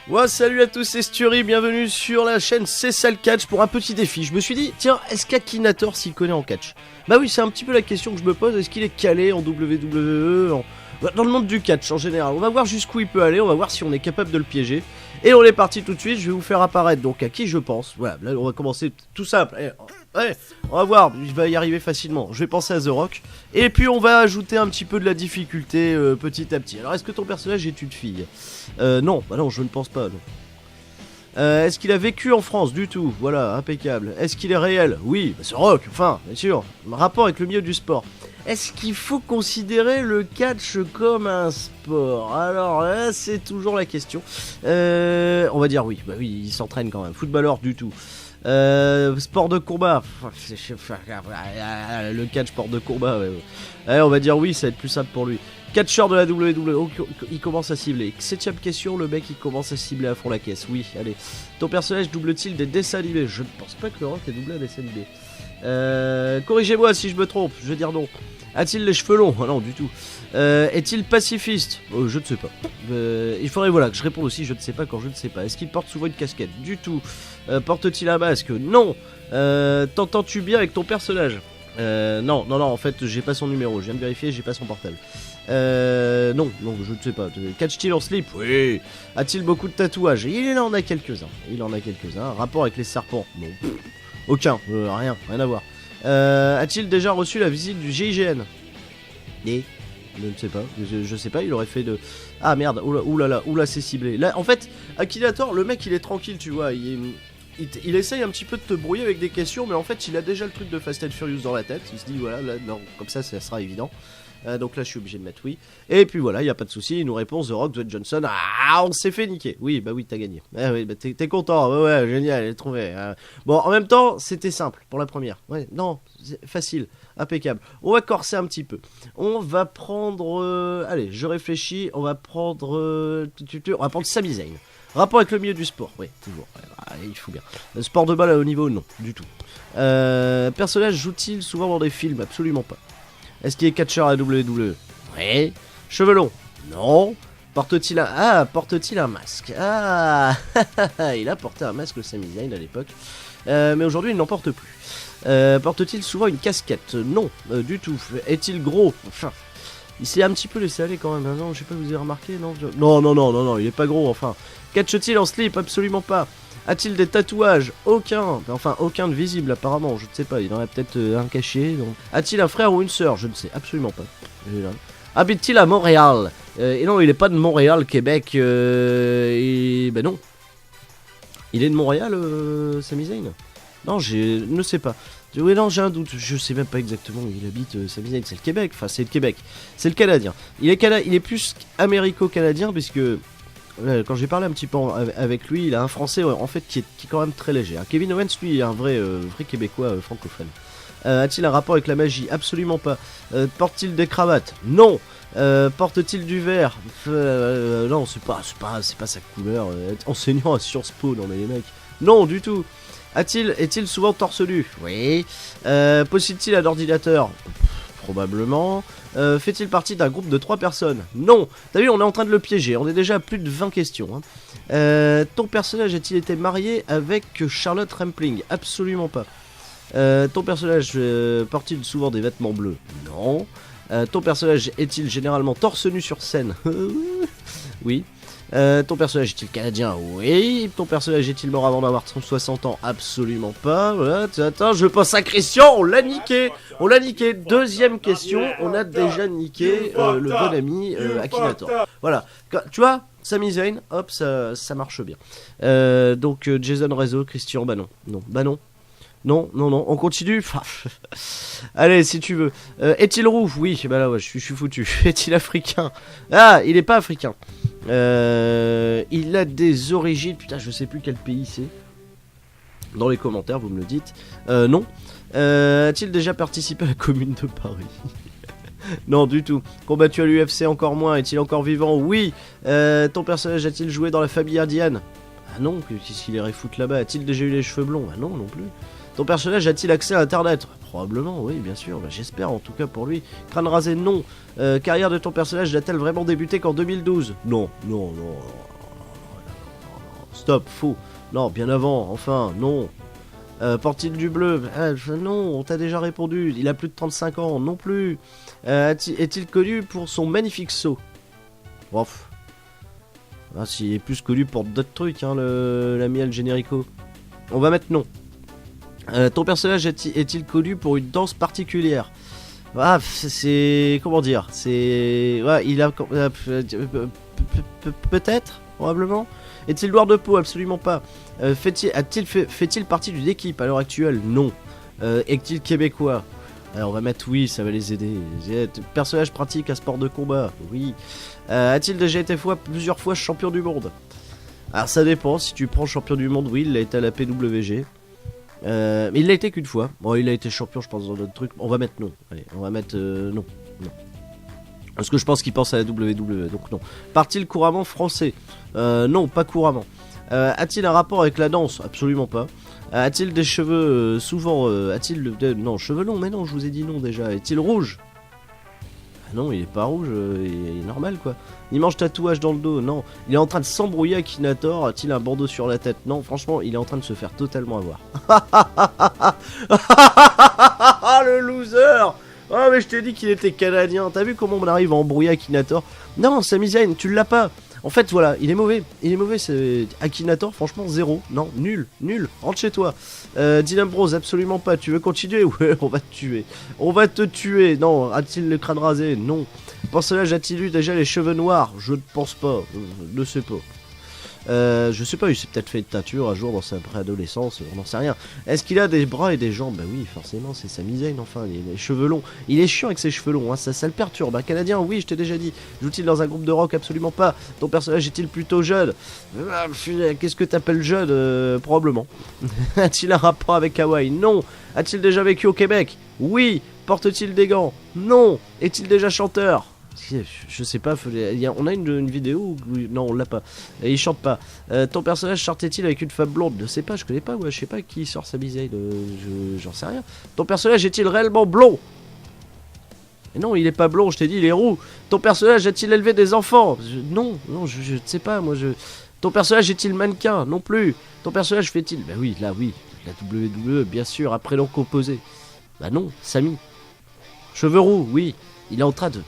Ouais, salut à tous, c'est Sturi, bienvenue sur la chaîne C'est ça le catch pour un petit défi. Je me suis dit, tiens, est-ce qu'Akinator s'y connaît en catch? Bah oui, c'est un petit peu la question que je me pose, est-ce qu'il est calé en WWE, dans le monde du catch en général? On va voir jusqu'où il peut aller, on va voir si on est capable de le piéger. Et on est parti tout de suite, je vais vous faire apparaître donc à qui je pense. Voilà, là on va commencer tout simple. Ouais, on va voir, je vais y arriver facilement. Je vais penser à The Rock. Et puis on va ajouter un petit peu de la difficulté petit à petit. Alors est-ce que ton personnage est une fille? Non, bah non, je ne pense pas, non. Est-ce qu'il a vécu en France? Du tout, voilà, impeccable. Est-ce qu'il est réel? Oui, bah, The Rock, enfin, bien sûr. Rapport avec le milieu du sport. Est-ce qu'il faut considérer le catch comme un sport? Alors là, c'est toujours la question. On va dire oui, bah oui, il s'entraîne quand même. Footballeur du tout. Sport de combat. Le catch sport de combat, ouais. Ouais, on va dire oui, ça va être plus simple pour lui. Catcheur de la WWE, il commence à cibler. 7ème question, le mec il commence à cibler à fond la caisse. Oui, allez. Ton personnage double-t-il des dessins animés? Je ne pense pas que le Rock ait doublé un dessin animé. Corrigez-moi si je me trompe, je vais dire non. A-t-il les cheveux longs? Ah non, du tout. Est-il pacifiste? Je ne sais pas. Il faudrait voilà que je réponde aussi, je ne sais pas quand je ne sais pas. Est-ce qu'il porte souvent une casquette? Du tout. Porte-t-il un masque? Non. T'entends-tu bien avec ton personnage? Non, en fait, j'ai pas son numéro. Je viens de vérifier, j'ai pas son portable. Non, je ne sais pas. Catch-t-il en slip? Oui. A-t-il beaucoup de tatouages? Il en a quelques-uns. Rapport avec les serpents? Non. Aucun. Rien à voir. A-t-il déjà reçu la visite du GIGN? Et je ne sais pas. Je sais pas. Il aurait fait de. Ah merde. Oula, c'est ciblé. Là, en fait, Akinator, le mec, il est tranquille, tu vois. Il essaye un petit peu de te brouiller avec des questions, mais en fait, il a déjà le truc de Fast and Furious dans la tête. Il se dit, voilà, là, non, comme ça sera évident. Donc là, je suis obligé de mettre oui. Et puis voilà, il n'y a pas de souci. Il nous répond The Rock, Dwayne Johnson. Ah, on s'est fait niquer. Oui, bah oui, t'as gagné. Ah, oui, bah t'es content. Ouais, génial, j'ai trouvé. Bon, en même temps, c'était simple pour la première. Ouais, non, facile, impeccable. On va corser un petit peu. On va prendre. Allez, je réfléchis. On va prendre. On va prendre Sami Zayn. Rapport avec le milieu du sport, oui, toujours. Il faut bien. Sport de balle à haut niveau, non, du tout. Personnage joue-t-il souvent dans des films? Absolument pas. Est-ce qu'il est catcheur à WWE? Oui. Cheveux longs? Non. Porte-t-il un masque? Ah, il a porté un masque, le Sami Zayn, à l'époque. Mais aujourd'hui, il n'en porte plus. Porte-t-il souvent une casquette? Non, du tout. Est-il gros? Enfin, il s'est un petit peu laissé aller quand même. Non, je sais pas, vous avez remarqué? Non, il est pas gros, enfin. Catch-t-il en slip? Absolument pas. A-t-il des tatouages? Aucun. Enfin, aucun de visible apparemment. Je ne sais pas. Il en a peut-être un caché. Donc. A-t-il un frère ou une sœur? Je ne sais absolument pas. Habite-t-il à Montréal? Et non, il n'est pas de Montréal, Québec. Ben non. Il est de Montréal, Sami Zayn? Non, je ne sais pas. Oui, non, j'ai un doute. Je sais même pas exactement où il habite. Sami Zayn, c'est le Québec. Enfin, c'est le Québec. C'est le Canadien. Il est plus américo-canadien puisque. Quand j'ai parlé un petit peu avec lui, il a un français en fait qui est quand même très léger. Kevin Owens, lui, est un vrai québécois francophone. A-t-il un rapport avec la magie? Absolument pas. Porte-t-il des cravates? Non. Porte-t-il du vert? Non, c'est pas sa couleur. Enseignant à Sciences Po, non mais les mecs. Non, du tout. Est-il souvent torse nu? Oui. Possède-t-il un ordinateur? Probablement. Fait-il partie d'un groupe de 3 personnes? Non. T'as vu, on est en train de le piéger. On est déjà à plus de 20 questions. Ton personnage a-t-il été marié avec Charlotte Rampling? Absolument pas. Ton personnage porte-t-il souvent des vêtements bleus? Non. Ton personnage est-il généralement torse nu sur scène? Oui. Ton personnage est-il canadien? Oui. Ton personnage est-il mort avant d'avoir 60 ans? Absolument pas. Voilà. Attends, je passe à Christian. On l'a niqué. Deuxième question. On a déjà niqué le bon ami Akinator. Voilà. Tu vois, Sami Zayn, hop, ça marche bien. Donc Jason Rizzo, Christian, bah non. Non, on continue. Allez, si tu veux. Est-il roux? Oui, bah là, ouais, je suis foutu. Est-il africain? Ah, il est pas africain. Il a des origines. Putain, je sais plus quel pays c'est. Dans les commentaires, vous me le dites. Non. A-t-il déjà participé à la Commune de Paris? Non, du tout. Combattu à l'UFC, encore moins. Est-il encore vivant? Oui. Ton personnage a-t-il joué dans la famille indienne? Ah non, qu'est-ce qu'il irait foutre là-bas? A-t-il déjà eu les cheveux blonds? Ah non, non plus. Ton personnage a-t-il accès à Internet? Probablement, oui, bien sûr. Bah, j'espère en tout cas pour lui. Crâne rasé, non. Carrière de ton personnage n'a-t-elle vraiment débuté qu'en 2012? Non. stop, faux. Non, bien avant, enfin, non. Porte-t-il du bleu? Non, on t'a déjà répondu. Il a plus de 35 ans, non plus. Est-il connu pour son magnifique saut? Ouf. Ah, s'il est plus connu pour d'autres trucs, hein, l'ami El Generico. On va mettre non. Ton personnage est-il connu pour une danse particulière? Ah, c'est... Comment dire? C'est... Ouais, il a... peut-être, probablement. Est-il noir de peau? Absolument pas. Fait-il partie d'une équipe à l'heure actuelle? Non. Est-il québécois? Alors on va mettre oui, ça va les aider. Personnage pratique à sport de combat? Oui. A-t-il déjà été plusieurs fois champion du monde? Alors ça dépend, si tu prends champion du monde, oui, il a été à la PWG. Mais il l'a été qu'une fois. Bon, il a été champion, je pense, dans d'autres trucs. On va mettre non. Allez, on va mettre non. Non. Parce que je pense qu'il pense à la WWE, donc non. Part-il couramment français? Non, pas couramment. A-t-il un rapport avec la danse? Absolument pas. A-t-il des cheveux souvent... a-t-il... non, cheveux longs, mais non, je vous ai dit non déjà. Est-il rouge? Non, il est pas rouge, il est normal quoi. Immense tatouage dans le dos, non. Il est en train de s'embrouiller avec Akinator, a-t-il un bandeau sur la tête? Non, franchement, il est en train de se faire totalement avoir. Le loser! Oh mais je t'ai dit qu'il était canadien, t'as vu comment on arrive à embrouiller Akinator? Non, Sami Zayn, tu l'as pas. En fait voilà, il est mauvais, c'est Akinator, franchement zéro, non, nul, rentre chez toi. Dylan Bros, absolument pas, tu veux continuer? Ouais, on va te tuer, non, a-t-il le crâne rasé? Non. Personnage a-t-il eu déjà les cheveux noirs? Je ne pense pas, je ne sais pas. Je sais pas, il s'est peut-être fait une teinture un jour dans sa préadolescence, on n'en sait rien. Est-ce qu'il a des bras et des jambes? Bah oui, forcément, c'est Sami Zayn, enfin, les cheveux longs. Il est chiant avec ses cheveux longs, hein, ça le perturbe. Un Canadien, oui, je t'ai déjà dit. Joue-t-il dans un groupe de rock? Absolument pas. Ton personnage est-il plutôt jeune? Qu'est-ce que t'appelles jeune? Probablement. A-t-il un rapport avec Hawaï? Non. A-t-il déjà vécu au Québec? Oui. Porte-t-il des gants? Non. Est-il déjà chanteur? Je sais pas, on a une vidéo où... Non, on l'a pas. Et il chante pas. Ton personnage sortait-il avec une femme blonde? Je sais pas, je connais pas, ouais, je sais pas qui sort Sami Zayn, j'en sais rien. Ton personnage est-il réellement blond? Et non, il est pas blond, je t'ai dit, il est roux. Ton personnage a-t-il élevé des enfants? Non, je ne sais pas, moi je... Ton personnage est-il mannequin? Non plus. Ton personnage fait-il... Bah oui, là oui, la WWE, bien sûr, après prénom composé. Bah non, Sami. Cheveux roux, oui. Il est en train de...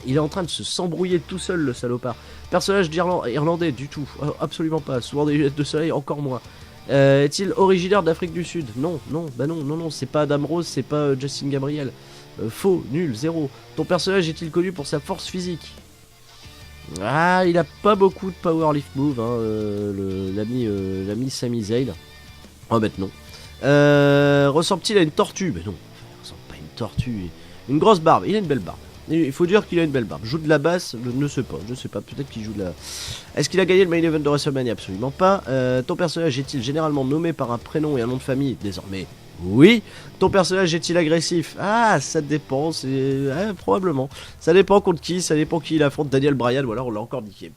Il est en train de s'embrouiller tout seul, le salopard. Personnage irlandais, du tout. Absolument pas. Souvent des lunettes de soleil, encore moins. Est-il originaire d'Afrique du Sud? Non, bah non, c'est pas Adam Rose, c'est pas Justin Gabriel. Faux, nul, zéro. Ton personnage est-il connu pour sa force physique? Ah, il a pas beaucoup de powerlift move, hein, l'ami Sami Zayn. On va mettre non. Ressemble-t-il à une tortue? Mais non, il ressemble pas à une tortue. Une grosse barbe, il a une belle barbe. Il faut dire qu'il a une belle barbe. Joue de la basse, je ne sais pas, peut-être qu'il joue de la... Est-ce qu'il a gagné le main event de WrestleMania? Absolument pas. Ton personnage est-il généralement nommé par un prénom et un nom de famille? Désormais, oui. Ton personnage est-il agressif? Ah, ça dépend, probablement. Ça dépend contre qui, ça dépend qui il affronte. Daniel Bryan, ou alors on l'a encore niqué.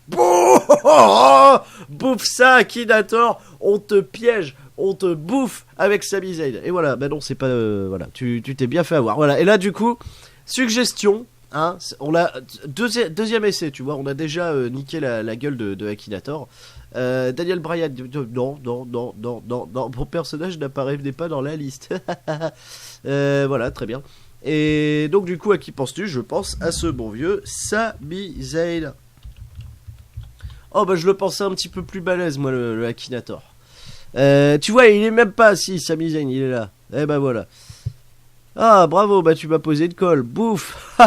Bouffe ça, Akinator, on te piège. On te bouffe avec Sami Zayn. Et voilà, bah non, c'est pas... voilà, tu t'es bien fait avoir. Voilà, et là, du coup, suggestion... Hein, on a deuxième essai, tu vois, on a déjà niqué la gueule de Akinator. Daniel Bryan, non, mon personnage n'apparaît pas dans la liste. Voilà, très bien. Et donc du coup, à qui penses-tu? Je pense à ce bon vieux Sami Zayn. Oh bah je le pensais un petit peu plus balèze, moi, le Akinator. Tu vois, il est même pas assis, Sami Zayn, il est là. Eh bah voilà. Ah bravo, bah tu m'as posé une colle, bouffe.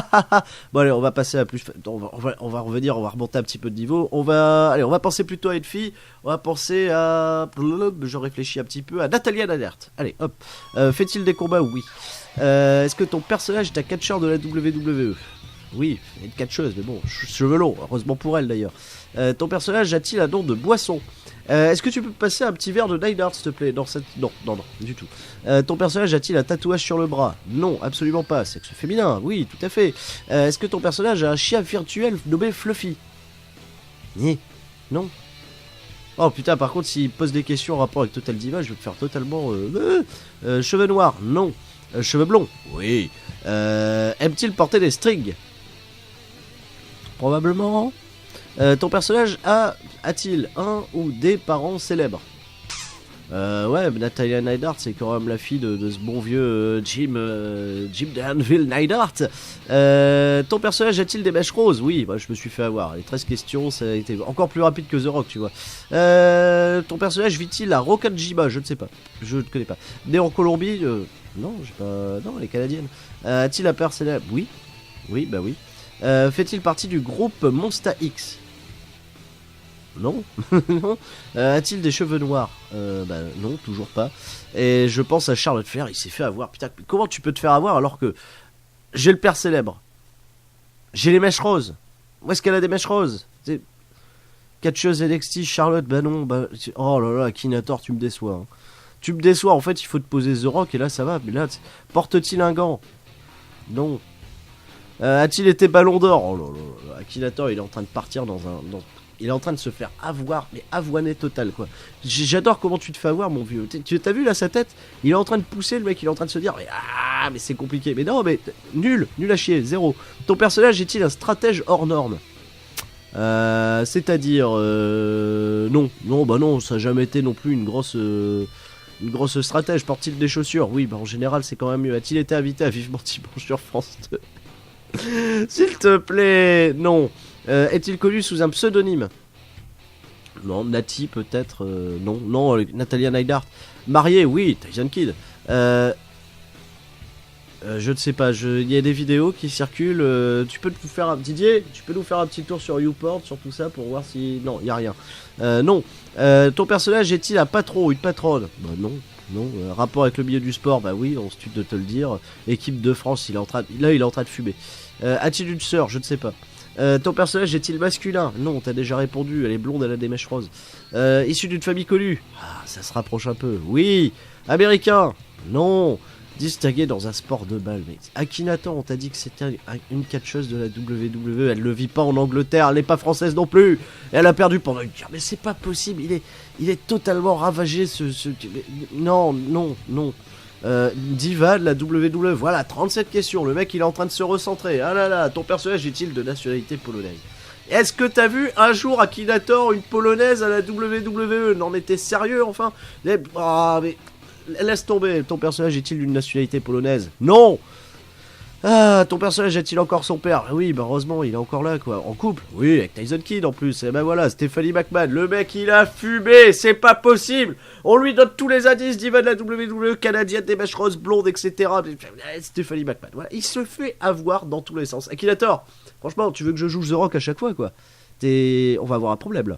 Bon allez, on va passer à plus... On va revenir, on va remonter un petit peu de niveau. On va penser plutôt à une fille. On va penser à... Je réfléchis un petit peu à Natalya Nadert. Allez, hop. Fait-il des combats? Oui. Est-ce que ton personnage est un catcheur de la WWE? Oui, elle est une catcheuse, mais bon, cheveux longs, heureusement pour elle d'ailleurs. Ton personnage a-t-il un nom de boisson? Est-ce que tu peux passer un petit verre de Nine Art, s'il te plaît? Non, du tout. Ton personnage a-t-il un tatouage sur le bras? Non, absolument pas. Sexe féminin, oui, tout à fait. Est-ce que ton personnage a un chien virtuel nommé Fluffy? Non. Oh putain, par contre, s'il pose des questions en rapport avec Total Diva, je vais te faire totalement... cheveux noirs? Non. Cheveux blonds? Oui. Aime-t-il porter des strings? Probablement. Ton personnage A-t-il un ou des parents célèbres? Ouais, Natalia Neidhart, c'est quand même la fille de ce bon vieux Jim de Hanville Neidhart. Ton personnage a-t-il des mèches roses? Oui, bah, je me suis fait avoir. Les 13 questions, ça a été encore plus rapide que The Rock, tu vois. Ton personnage vit-il à Rokajima? Je ne sais pas. Je ne connais pas. Né en Colombie? Non, j'ai pas. Non, elle est canadienne. A-t-il un père célèbre? Oui. Oui, bah oui. Fait-il partie du groupe Monsta X? Non. Non. A-t-il des cheveux noirs? Bah non, toujours pas. Et je pense à Charlotte Flair, il s'est fait avoir. Putain, comment tu peux te faire avoir alors que j'ai le père célèbre? J'ai les mèches roses. Où est-ce qu'elle a des mèches roses? Catcheuse NXT, Charlotte, bah non. Bah... Oh là là, Akinator, tu me déçois. Hein. Tu me déçois, en fait, il faut te poser The Rock et là ça va. Mais là, porte-t-il un gant? Non. A-t-il été ballon d'or? Oh là là, Akinator, il est en train de partir dans un... Il est en train de se faire avoir, mais avoiner total quoi. J'adore comment tu te fais avoir mon vieux. Tu t'as vu là sa tête? Il est en train de pousser le mec, il est en train de se dire mais c'est compliqué. Mais non mais nul à chier, zéro. Ton personnage est-il un stratège hors norme? C'est-à-dire non bah non, ça a jamais été non plus une grosse stratège. Porte-t-il des chaussures? Oui bah en général c'est quand même mieux. A-t-il été invité à Vivement Dimanche sur France 2? S'il te plaît, non. Est-il connu sous un pseudonyme? Non, Nati peut-être. Non, Natalia Neidhart. Mariée, oui, Tyson Kidd. Je ne sais pas, il y a des vidéos qui circulent. Tu peux nous faire Didier, tu peux nous faire un petit tour sur YouPorn, sur tout ça pour voir si. Non, il n'y a rien. Non. Ton personnage est-il un patron ou une patronne? Bah non. Non, rapport avec le milieu du sport, bah oui, on se tue de te le dire. Équipe de France, il est en train de fumer. A-t-il une sœur? Je ne sais pas. Ton personnage est-il masculin? Non, t'as déjà répondu, elle est blonde, elle a des mèches roses. Issu d'une famille connue? Ah, ça se rapproche un peu. Oui. Américain? Non. Distingué dans un sport de balle. Mais Akinator, on t'a dit que c'était une catcheuse de la WWE, elle le vit pas en Angleterre, elle n'est pas française non plus. Elle a perdu pendant une guerre. Mais c'est pas possible, il est totalement ravagé Non. Diva de la WWE. Voilà, 37 questions. Le mec, il est en train de se recentrer. Ah là là, ton personnage est-il de nationalité polonaise? Est-ce que t'as vu un jour Akinator, une polonaise à la WWE? N'en était sérieux, enfin? Ah, mais... Laisse tomber. Ton personnage est-il d'une nationalité polonaise? Non. Ah, ton personnage a-t-il encore son père? Oui, bah heureusement, il est encore là, quoi. En couple? Oui, avec Tyson Kidd en plus. Et ben voilà, Stephanie McMahon. Le mec, il a fumé, c'est pas possible. On lui donne tous les indices, diva de la WWE, canadienne, des mèches roses, blondes, etc. Stephanie McMahon, voilà. Il se fait avoir dans tous les sens. Akinator, franchement, tu veux que je joue The Rock à chaque fois, quoi? On va avoir un problème là.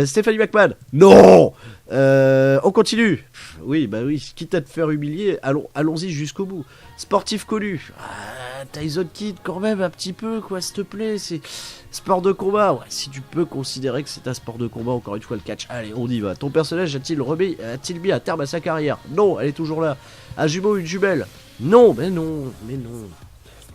Stephanie McMahon. Non. On continue. Oui, bah oui, quitte à te faire humilier, allons-y jusqu'au bout. Sportif connu. Tyson Kidd quand même un petit peu quoi, s'il te plaît. C'est sport de combat. Ouais, si tu peux considérer que c'est un sport de combat, encore une fois le catch. Allez, on y va. Ton personnage a-t-il mis un terme à sa carrière? Non, elle est toujours là. Un jumeau ou une jumelle? Non, mais non.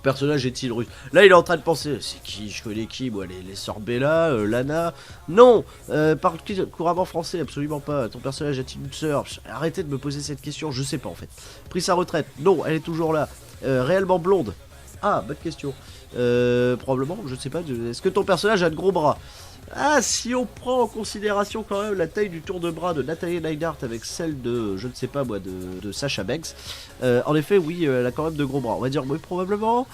Personnage est-il russe? Là il est en train de penser, c'est qui? Je connais qui? Moi les sœurs Bella, Lana. Non. Parle couramment français? Absolument pas. Ton personnage a-t-il une sœur? Arrêtez de me poser cette question, je sais pas en fait. Pris sa retraite? Non, elle est toujours là. Réellement blonde? Ah, bonne question. Probablement, je sais pas. Est-ce que ton personnage a de gros bras? Ah, si on prend en considération quand même la taille du tour de bras de Natalia Neidhart avec celle de, je ne sais pas moi, de Sasha Banks, en effet, oui, elle a quand même de gros bras. On va dire, oui, probablement.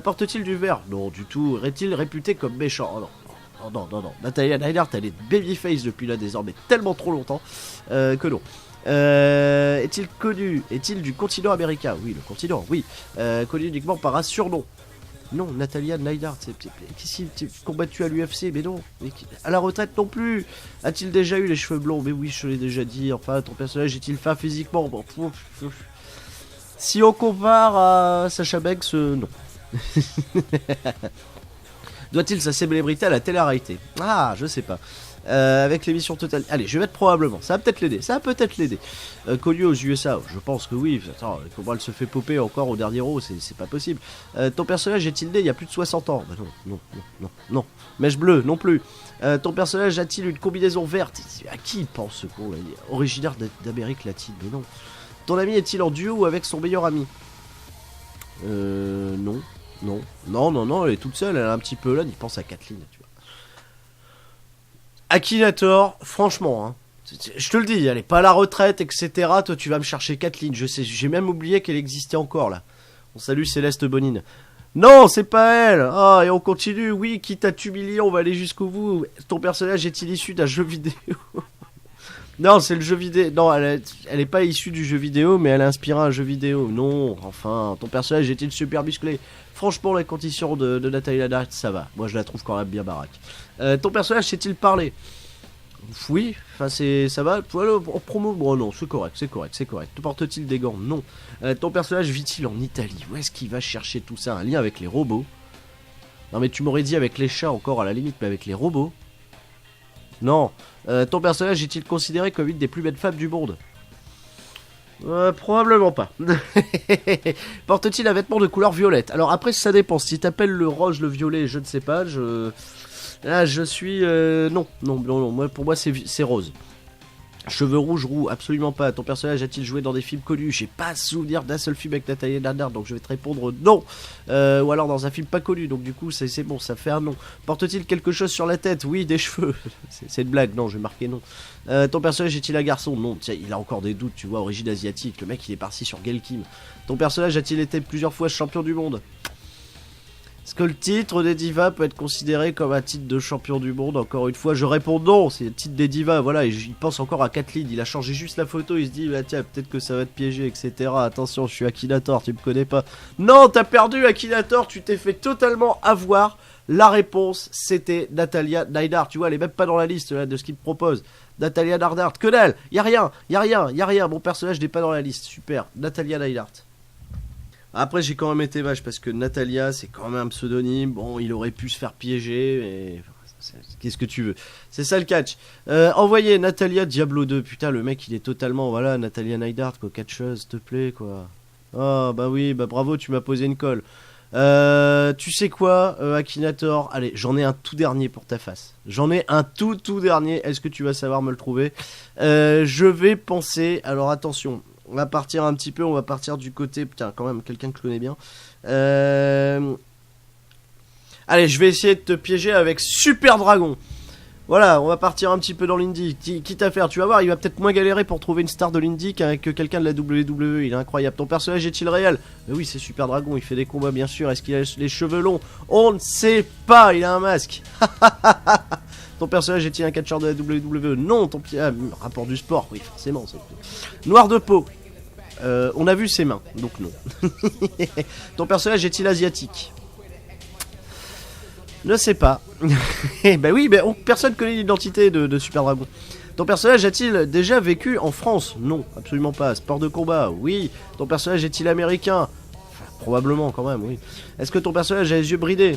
Porte-t-il du verre? Non, du tout. Est-il réputé comme méchant? Oh, non. Natalia Neidhart, elle est babyface depuis là désormais tellement trop longtemps que non. Est-il connu? Est-il du continent américain? Oui, le continent, oui. Connu uniquement par un surnom. Non, Natalia Neidhart, qu'est-ce qu'il combattu à l'UFC? Mais non, à la retraite non plus. A-t-il déjà eu les cheveux blonds? Mais oui, je l'ai déjà dit. Enfin, ton personnage est-il fin physiquement? Bon, si on compare à Sasha Banks, non. Doit-il sa célébrité à la télé-réalité? Ah, je sais pas. Avec l'émission Total. Allez, je vais mettre probablement. Ça va peut-être l'aider. Connu aux USA, je pense que oui. Attends, comment elle se fait popper encore au dernier Raw, c'est pas possible. Ton personnage est-il né il y a plus de 60 ans? Bah non. Mèche bleue, non plus. Ton personnage a-t-il une combinaison verte? À qui il pense ce con là? Originaire d'Amérique latine, mais non. Ton ami est-il en duo ou avec son meilleur ami? Non, elle est toute seule, elle est un petit peu là, il pense à Kathleen, tu vois. Akinator, franchement, hein, je te le dis, elle est pas à la retraite, etc. Toi, tu vas me chercher Kathleen. Je sais, j'ai même oublié qu'elle existait encore là. On salue Céleste Bonine. Non, c'est pas elle. Ah, et on continue. Oui, quitte à t'humilier, on va aller jusqu'au bout. Ton personnage est-il issu d'un jeu vidéo? Non, c'est le jeu vidéo. Non, elle est pas issue du jeu vidéo, mais elle a inspiré un jeu vidéo. Non, enfin, ton personnage est-il super musclé? Franchement, la condition de Nathalie Ladart, ça va. Moi, je la trouve quand même bien baraque. Ton personnage sait-il parler? Oui, enfin ça va. Voilà, en promo, bon non, c'est correct. Te porte-t-il des gants? Non. Ton personnage vit-il en Italie? Où est-ce qu'il va chercher tout ça? Un lien avec les robots? Non mais tu m'aurais dit avec les chats encore à la limite, mais avec les robots? Non. Ton personnage est-il considéré comme une des plus belles femmes du monde? Probablement pas. Porte-t-il un vêtement de couleur violette? Alors après ça dépend. Si t'appelles le rose, le violet, je ne sais pas. Là je suis non. Moi, pour moi c'est rose. Cheveux rouges, roux, absolument pas. Ton personnage a-t-il joué dans des films connus? J'ai pas souvenir d'un seul film avec Nathalie Ladart, donc je vais te répondre non. Ou alors dans un film pas connu, donc du coup c'est bon, ça fait un non. Porte-t-il quelque chose sur la tête? Oui, des cheveux. C'est une blague, non, je vais marquer non. Ton personnage est-il un garçon? Non, tiens, il a encore des doutes, tu vois, origine asiatique. Le mec il est parti sur Gelkim. Ton personnage a-t-il été plusieurs fois champion du monde? Est-ce que le titre des divas peut être considéré comme un titre de champion du monde? Encore une fois, je réponds non, c'est le titre des divas, voilà, et il pense encore à Kathleen, il a changé juste la photo, il se dit, bah tiens, peut-être que ça va te piéger, etc. Attention, je suis Akinator, tu me connais pas. Non, t'as perdu Akinator, tu t'es fait totalement avoir. La réponse, c'était Natalia Neidhart, tu vois, elle est même pas dans la liste là, de ce qu'il me propose. Natalia Neidhart, que dalle, y'a rien, mon personnage n'est pas dans la liste, super, Natalia Neidhart. Après j'ai quand même été vache parce que Natalia c'est quand même un pseudonyme, bon il aurait pu se faire piéger mais qu'est-ce que tu veux, c'est ça le catch. Envoyez Natalia Diablo 2, putain le mec il est totalement, voilà, Natalia Neidhart quoi, catcheuse s'il te plaît quoi. Oh bah oui, bah bravo tu m'as posé une colle. Tu sais quoi Akinator, allez j'en ai un tout dernier pour ta face. J'en ai un tout dernier, est-ce que tu vas savoir me le trouver? Je vais penser, alors attention. On va partir un petit peu, on va partir du côté... Putain, quand même, quelqu'un que je connais bien. Allez, je vais essayer de te piéger avec Super Dragon. Voilà, on va partir un petit peu dans l'indie. Quitte à faire, tu vas voir, il va peut-être moins galérer pour trouver une star de l'indie que quelqu'un de la WWE. Il est incroyable. Ton personnage est-il réel? Mais oui, c'est Super Dragon, il fait des combats, bien sûr. Est-ce qu'il a les cheveux longs? On ne sait pas, il a un masque. Ton personnage est-il un catcheur de la WWE? Non, rapport du sport, oui, forcément. Noir de peau. On a vu ses mains, donc non. Ton personnage est-il asiatique? Ne sais pas. Bah oui, mais personne connaît l'identité de Super Dragon. Ton personnage a-t-il déjà vécu en France? Non, absolument pas. Sport de combat? Oui. Ton personnage est-il américain? Enfin, probablement quand même, oui. Est-ce que ton personnage a les yeux bridés?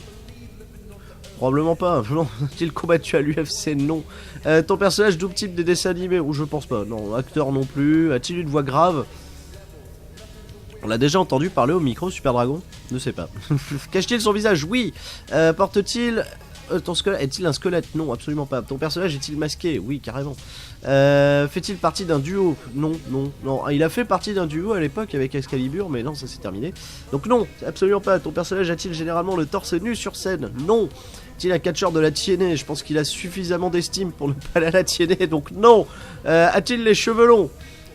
Probablement pas. Non. A-t-il combattu à l'UFC? Non. Ton personnage double type des dessins animés? Ou je pense pas. Non. Acteur non plus. A-t-il une voix grave? On l'a déjà entendu parler au micro, Super Dragon? Ne sais pas. Cache-t-il son visage? Oui. Porte-t-il... ton squelette... Est-il un squelette? Non, absolument pas. Ton personnage est-il masqué? Oui, carrément. Fait-il partie d'un duo? Non. Il a fait partie d'un duo à l'époque avec Excalibur, mais non, ça s'est terminé. Donc non, absolument pas. Ton personnage a-t-il généralement le torse nu sur scène? Non. Est-il un catcheur de la TNA? Je pense qu'il a suffisamment d'estime pour ne pas aller à la TNA, donc non. A-t-il les cheveux longs?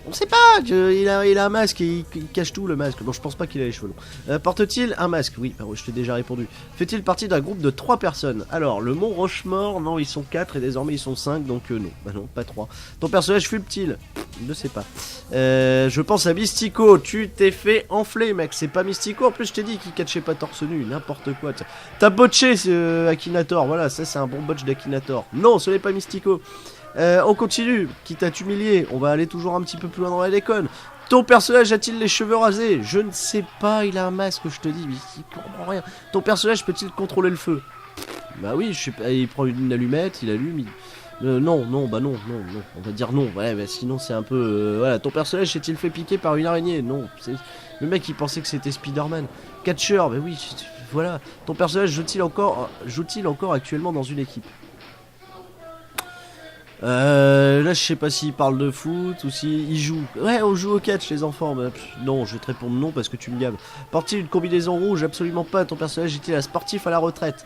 On sait pas, il a un masque et il cache tout le masque. Bon, je pense pas qu'il a les cheveux longs. Porte-t-il un masque? Oui, je t'ai déjà répondu. Fait-il partie d'un groupe de 3 personnes? Alors, le Mont Rochemort, non, ils sont 4 et désormais ils sont 5, donc non. Bah non, pas 3. Ton personnage fume-t-il? Ne sais pas. Je pense à Mystico. Tu t'es fait enfler, mec. C'est pas Mystico. En plus, je t'ai dit qu'il catchait pas torse nu. N'importe quoi. T'as botché Akinator. Voilà, ça c'est un bon botch d'Akinator. Non, ce n'est pas Mystico. On continue, quitte à t'humilier, on va aller toujours un petit peu plus loin dans la déconne. Ton personnage a-t-il les cheveux rasés? Je ne sais pas, il a un masque, je te dis, mais il comprend rien. Ton personnage peut-il contrôler le feu? Bah oui, je sais pas, il prend une allumette, il allume, non, on va dire non, ouais, bah sinon c'est un peu... voilà, ton personnage s'est-il fait piquer par une araignée? Non, le mec il pensait que c'était Spider-Man. Catcher, bah oui, voilà. Ton personnage joue-t-il encore actuellement dans une équipe? Là je sais pas s'il parle de foot ou s'il joue. Ouais, on joue au catch les enfants. Bah, non, je vais te répondre non parce que tu me gaves. Porte-t-il une combinaison rouge? Absolument pas. Ton personnage est-il un sportif à la retraite?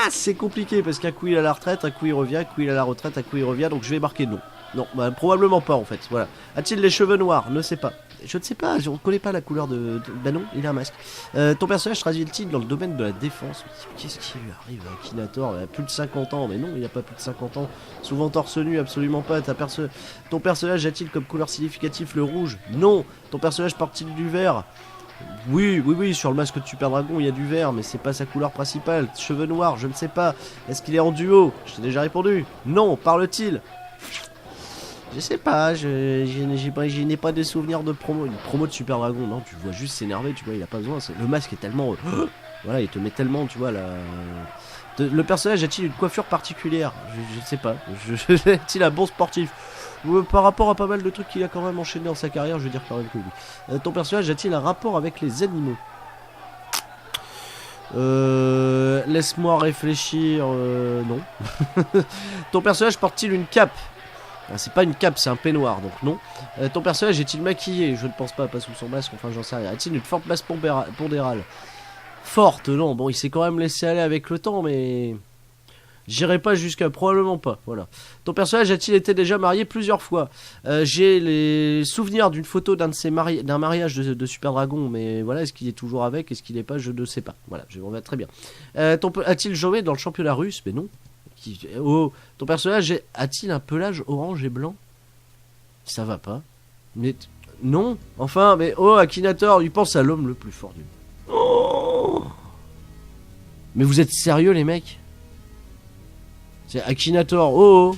c'est compliqué parce qu'un coup il est à la retraite, un coup il revient, un coup il est à la retraite, un coup il revient, donc je vais marquer non. Non, bah, probablement pas en fait, voilà. A-t-il les cheveux noirs? Ne sais pas. Je ne sais pas, on ne connaît pas la couleur de... Bah non, il a un masque. Ton personnage traduit-il dans le domaine de la défense? Qu'est-ce qui lui arrive à Akinator? Il a plus de 50 ans, mais non, il a pas plus de 50 ans. Souvent torse nu, absolument pas. Ton personnage a-t-il comme couleur significative le rouge? Non. Ton personnage porte-t-il du vert? Oui, sur le masque de Super Dragon il y a du vert, mais c'est pas sa couleur principale. Cheveux noirs, je ne sais pas. Est-ce qu'il est en duo? Je t'ai déjà répondu. Non, parle-t-il? Je sais pas, je n'ai pas de souvenir de promo. Une promo de Super Dragon, non, tu le vois juste s'énerver, tu vois, il a pas besoin. Le masque est tellement. Voilà, il te met tellement, tu vois, le personnage a-t-il une coiffure particulière? Je ne sais pas. Est-il un bon sportif? Par rapport à pas mal de trucs qu'il a quand même enchaîné dans sa carrière, je veux dire quand même que oui. Ton personnage a-t-il un rapport avec les animaux? Laisse-moi réfléchir. Non. Ton personnage porte-t-il une cape? C'est pas une cape, c'est un peignoir, donc non. Ton personnage est-il maquillé? Je ne pense pas sous son masque, enfin j'en sais rien. A-t-il une forte masse pondérale? Forte, non. Bon, il s'est quand même laissé aller avec le temps, mais... J'irai pas jusqu'à... Probablement pas, voilà. Ton personnage a-t-il été déjà marié plusieurs fois? J'ai les souvenirs d'une photo d'un mariage de Super Dragon, mais voilà, est-ce qu'il est toujours avec? Est-ce qu'il est pas? Je ne sais pas. Voilà, je vais très bien. A-t-il joué dans le championnat russe? Mais non. Oh, ton personnage a-t-il un pelage orange et blanc? Ça va pas. Mais non, enfin, mais oh, Akinator, il pense à l'homme le plus fort du monde. Oh, mais vous êtes sérieux, les mecs? C'est Akinator, oh.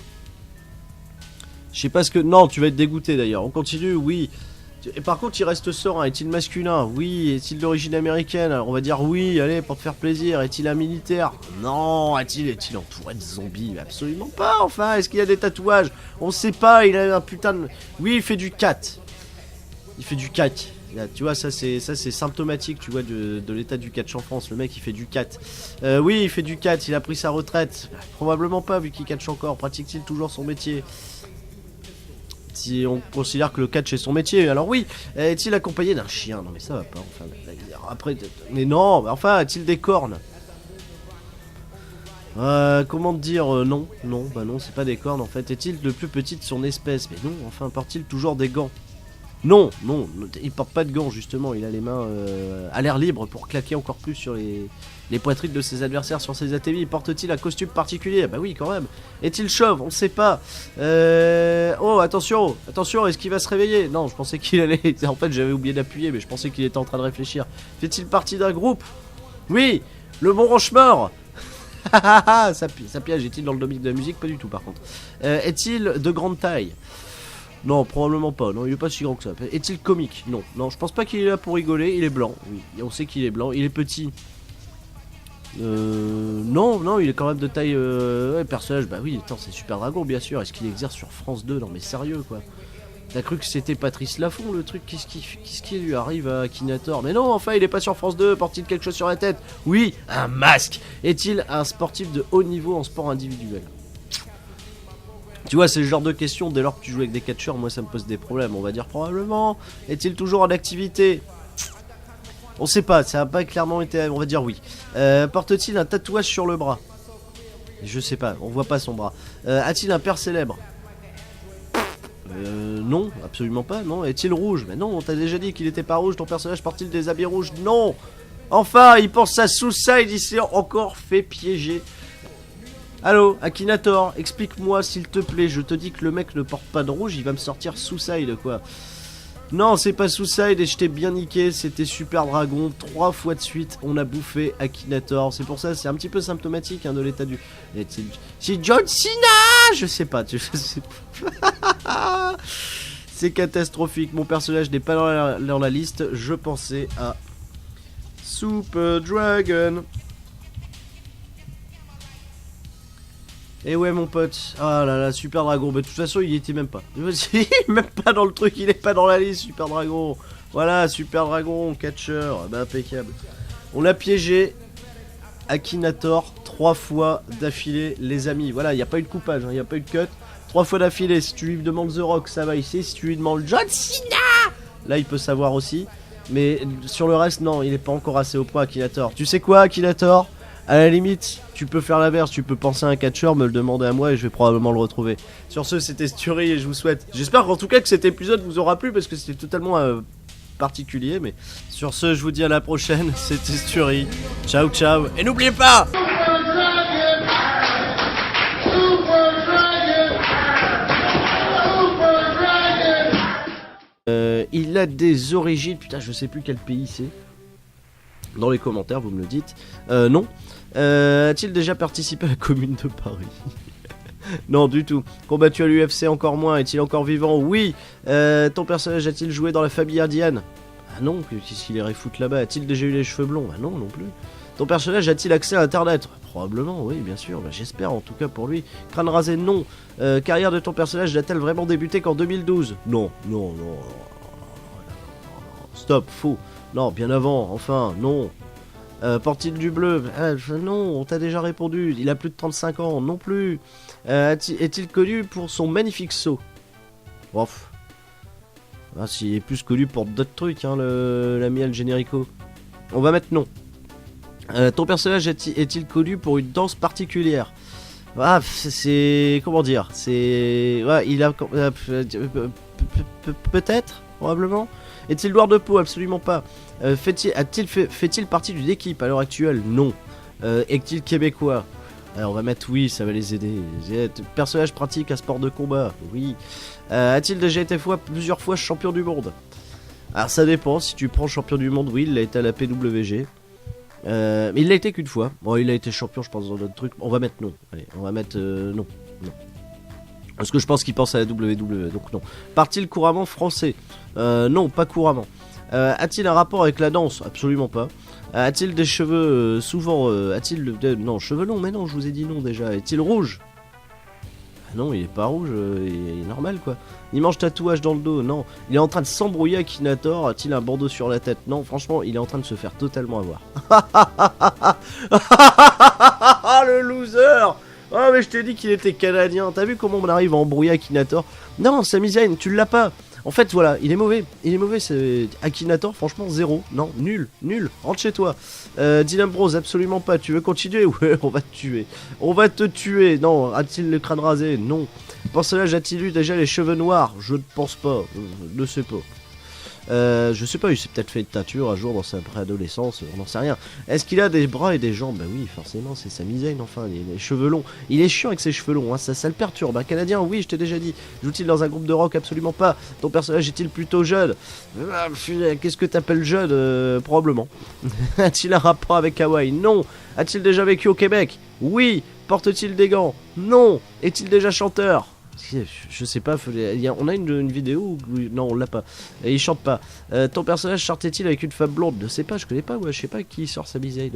Je sais pas ce que... Non, tu vas être dégoûté d'ailleurs. On continue, oui. Et par contre, il reste serein. Est-il masculin? Oui. Est-il d'origine américaine? Alors, on va dire oui, allez, pour te faire plaisir. Est-il un militaire? Non. Est-il entouré de zombies? Absolument pas, enfin. Est-ce qu'il a des tatouages? On sait pas, il a un putain de... Oui, il fait du cat. Il fait du cat. Là, tu vois, ça c'est symptomatique, tu vois, de l'état du catch en France. Le mec, il fait du cat. Oui, il fait du cat, il a pris sa retraite. Probablement pas, vu qu'il catch encore. Pratique-t-il toujours son métier? Si on considère que le catch est son métier, alors oui. Est-il accompagné d'un chien? Non mais ça va pas, enfin. Après, mais non, enfin, a-t-il des cornes? Comment te dire? Non, bah non, c'est pas des cornes en fait. Est-il le plus petit de son espèce? Mais non, enfin, porte-t-il toujours des gants? Non, il porte pas de gants justement, il a les mains à l'air libre pour claquer encore plus sur les poitrines de ses adversaires sur ses ATV. Porte-t-il un costume particulier? Bah oui quand même. Est-il chauve? On sait pas. Oh attention, est-ce qu'il va se réveiller? Non, je pensais qu'il allait... En fait j'avais oublié d'appuyer mais je pensais qu'il était en train de réfléchir. Fait-il partie d'un groupe? Oui, le Mont Rochemort. Ça piège, est-il dans le domaine de la musique? Pas du tout par contre. Est-il de grande taille? Non, probablement pas. Non, il est pas si grand que ça. Est-il comique? Non, je pense pas qu'il est là pour rigoler. Il est blanc, oui. Et on sait qu'il est blanc. Il est petit. Non, il est quand même de taille. Ouais, personnage, bah oui, attends, c'est Super Dragon, bien sûr. Est-ce qu'il exerce sur France 2? Non, mais sérieux, quoi. T'as cru que c'était Patrice Laffont, le truc? Qu'est-ce qui lui arrive à Akinator? Mais non, enfin, il est pas sur France 2. Porte-t-il quelque chose sur la tête? Oui, un masque. Est-il un sportif de haut niveau en sport individuel? Tu vois, c'est le genre de questions, dès lors que tu joues avec des catcheurs, moi ça me pose des problèmes. On va dire probablement. Est-il toujours en activité? On sait pas, ça n'a pas clairement été... On va dire oui. Porte-t-il un tatouage sur le bras? Je sais pas, on voit pas son bras. A-t-il un père célèbre? Non, absolument pas, non. Est-il rouge? Mais non, on t'a déjà dit qu'il était pas rouge. Ton personnage porte-t-il des habits rouges? Non. Enfin, il pense à Suicide, il s'est encore fait piéger. Allô, Akinator, explique-moi s'il te plaît, je te dis que le mec ne porte pas de rouge, il va me sortir Suicide quoi. Non, c'est pas Suicide et je t'ai bien niqué, c'était Super Dragon, 3 fois de suite, on a bouffé Akinator, c'est pour ça, c'est un petit peu symptomatique hein, de l'état du... C'est John Cena. Je sais pas, c'est catastrophique, mon personnage n'est pas dans la liste, je pensais à Super Dragon. Et ouais mon pote, ah là là, Super Dragon, mais de toute façon il y était même pas. Même pas dans le truc, il est pas dans la liste, Super Dragon. Voilà, Super Dragon, catcher, bah impeccable. On l'a piégé, Akinator, 3 fois d'affilée les amis. Voilà, il n'y a pas eu de coupage, il n'y a pas eu de cut. 3 fois d'affilée, si tu lui demandes The Rock, ça va ici. Si tu lui demandes John Cena, là il peut savoir aussi. Mais sur le reste, non, il n'est pas encore assez au point Akinator. Tu sais quoi Akinator? À la limite, tu peux faire l'inverse, tu peux penser à un catcheur, me le demander à moi et je vais probablement le retrouver. Sur ce, c'était Sturie et je vous souhaite... J'espère en tout cas que cet épisode vous aura plu parce que c'était totalement particulier. Mais sur ce, je vous dis à la prochaine, c'était Sturie. Ciao, ciao. Et n'oubliez pas... il a des origines... Putain, je sais plus quel pays c'est. Dans les commentaires, vous me le dites. Non. A-t-il déjà participé à la Commune de Paris? Non, du tout. Combattu à l'UFC, encore moins. Est-il encore vivant? Oui. Ton personnage a-t-il joué dans la famille indienne? Ah non, qu'est-ce qu'il irait foutre là-bas? A-t-il déjà eu les cheveux blonds? Ah non, non plus. Ton personnage a-t-il accès à Internet? Probablement, oui, bien sûr. Bah, j'espère, en tout cas pour lui. Crâne rasé, non. Carrière de ton personnage n'a-t-elle vraiment débuté qu'en 2012? Non, non, non. Stop, faux. Non, bien avant, enfin, non. Porte-t-il du bleu? Non, on t'a déjà répondu. Il a plus de 35 ans, non plus. Est-il connu pour son magnifique saut? Ouf. Ah, s'il est plus connu pour d'autres trucs, hein, l'ami El Generico. On va mettre non. Ton personnage est-il connu pour une danse particulière? Ah, c'est... Comment dire? C'est... Ouais, il a... peut-être, probablement. Est-il noir de peau? Absolument pas. Fait-il partie d'une équipe à l'heure actuelle? Non. Est-il québécois? Alors on va mettre oui, ça va les aider. Personnage pratique un sport de combat? Oui. A-t-il déjà été plusieurs fois champion du monde? Alors ça dépend, si tu prends champion du monde, oui, il a été à la PWG. Mais il l'a été qu'une fois. Bon, il a été champion, je pense, dans d'autres trucs. On va mettre non. Allez, on va mettre non. Non. Parce que je pense qu'il pense à la WWE, donc non. Part-il couramment français? Non, pas couramment. A-t-il un rapport avec la danse? Absolument pas. A-t-il des cheveux souvent... non, cheveux longs, mais non, je vous ai dit non déjà. Est-il rouge? Non, il est pas rouge, il est normal quoi. Immense tatouage dans le dos? Non. Il est en train de s'embrouiller avec Akinator? A-t-il un bandeau sur la tête? Non, franchement, il est en train de se faire totalement avoir. Le loser! Oh mais je t'ai dit qu'il était canadien. T'as vu comment on arrive à embrouiller Akinator? Non, Sami Zayn, tu l'as pas. En fait, voilà, il est mauvais. Il est mauvais, c'est Akinator, franchement, zéro. Non, nul, nul. Rentre chez toi. Dylan Bros, absolument pas. Tu veux continuer? Ouais, on va te tuer. On va te tuer. Non, a-t-il le crâne rasé? Non. Personnage a-t-il eu déjà les cheveux noirs? Je ne pense pas. Je ne sais pas. Je sais pas, il s'est peut-être fait une teinture un jour dans sa préadolescence, on n'en sait rien. Est-ce qu'il a des bras et des jambes? Bah oui, forcément, c'est Sami Zayn, enfin, les cheveux longs. Il est chiant avec ses cheveux longs, hein, ça le perturbe. Un Canadien, oui, je t'ai déjà dit. Joue-t-il dans un groupe de rock? Absolument pas. Ton personnage est-il plutôt jeune? Qu'est-ce que t'appelles jeune? Probablement. A-t-il un rapport avec Hawaï? Non. A-t-il déjà vécu au Québec? Oui. Porte-t-il des gants? Non. Est-il déjà chanteur? Je sais pas, on a une vidéo où... Non, on l'a pas. Et il chante pas. Ton personnage sortait-il avec une femme blonde? Je sais pas, je connais pas, ouais, je sais pas qui sort sa bisaille,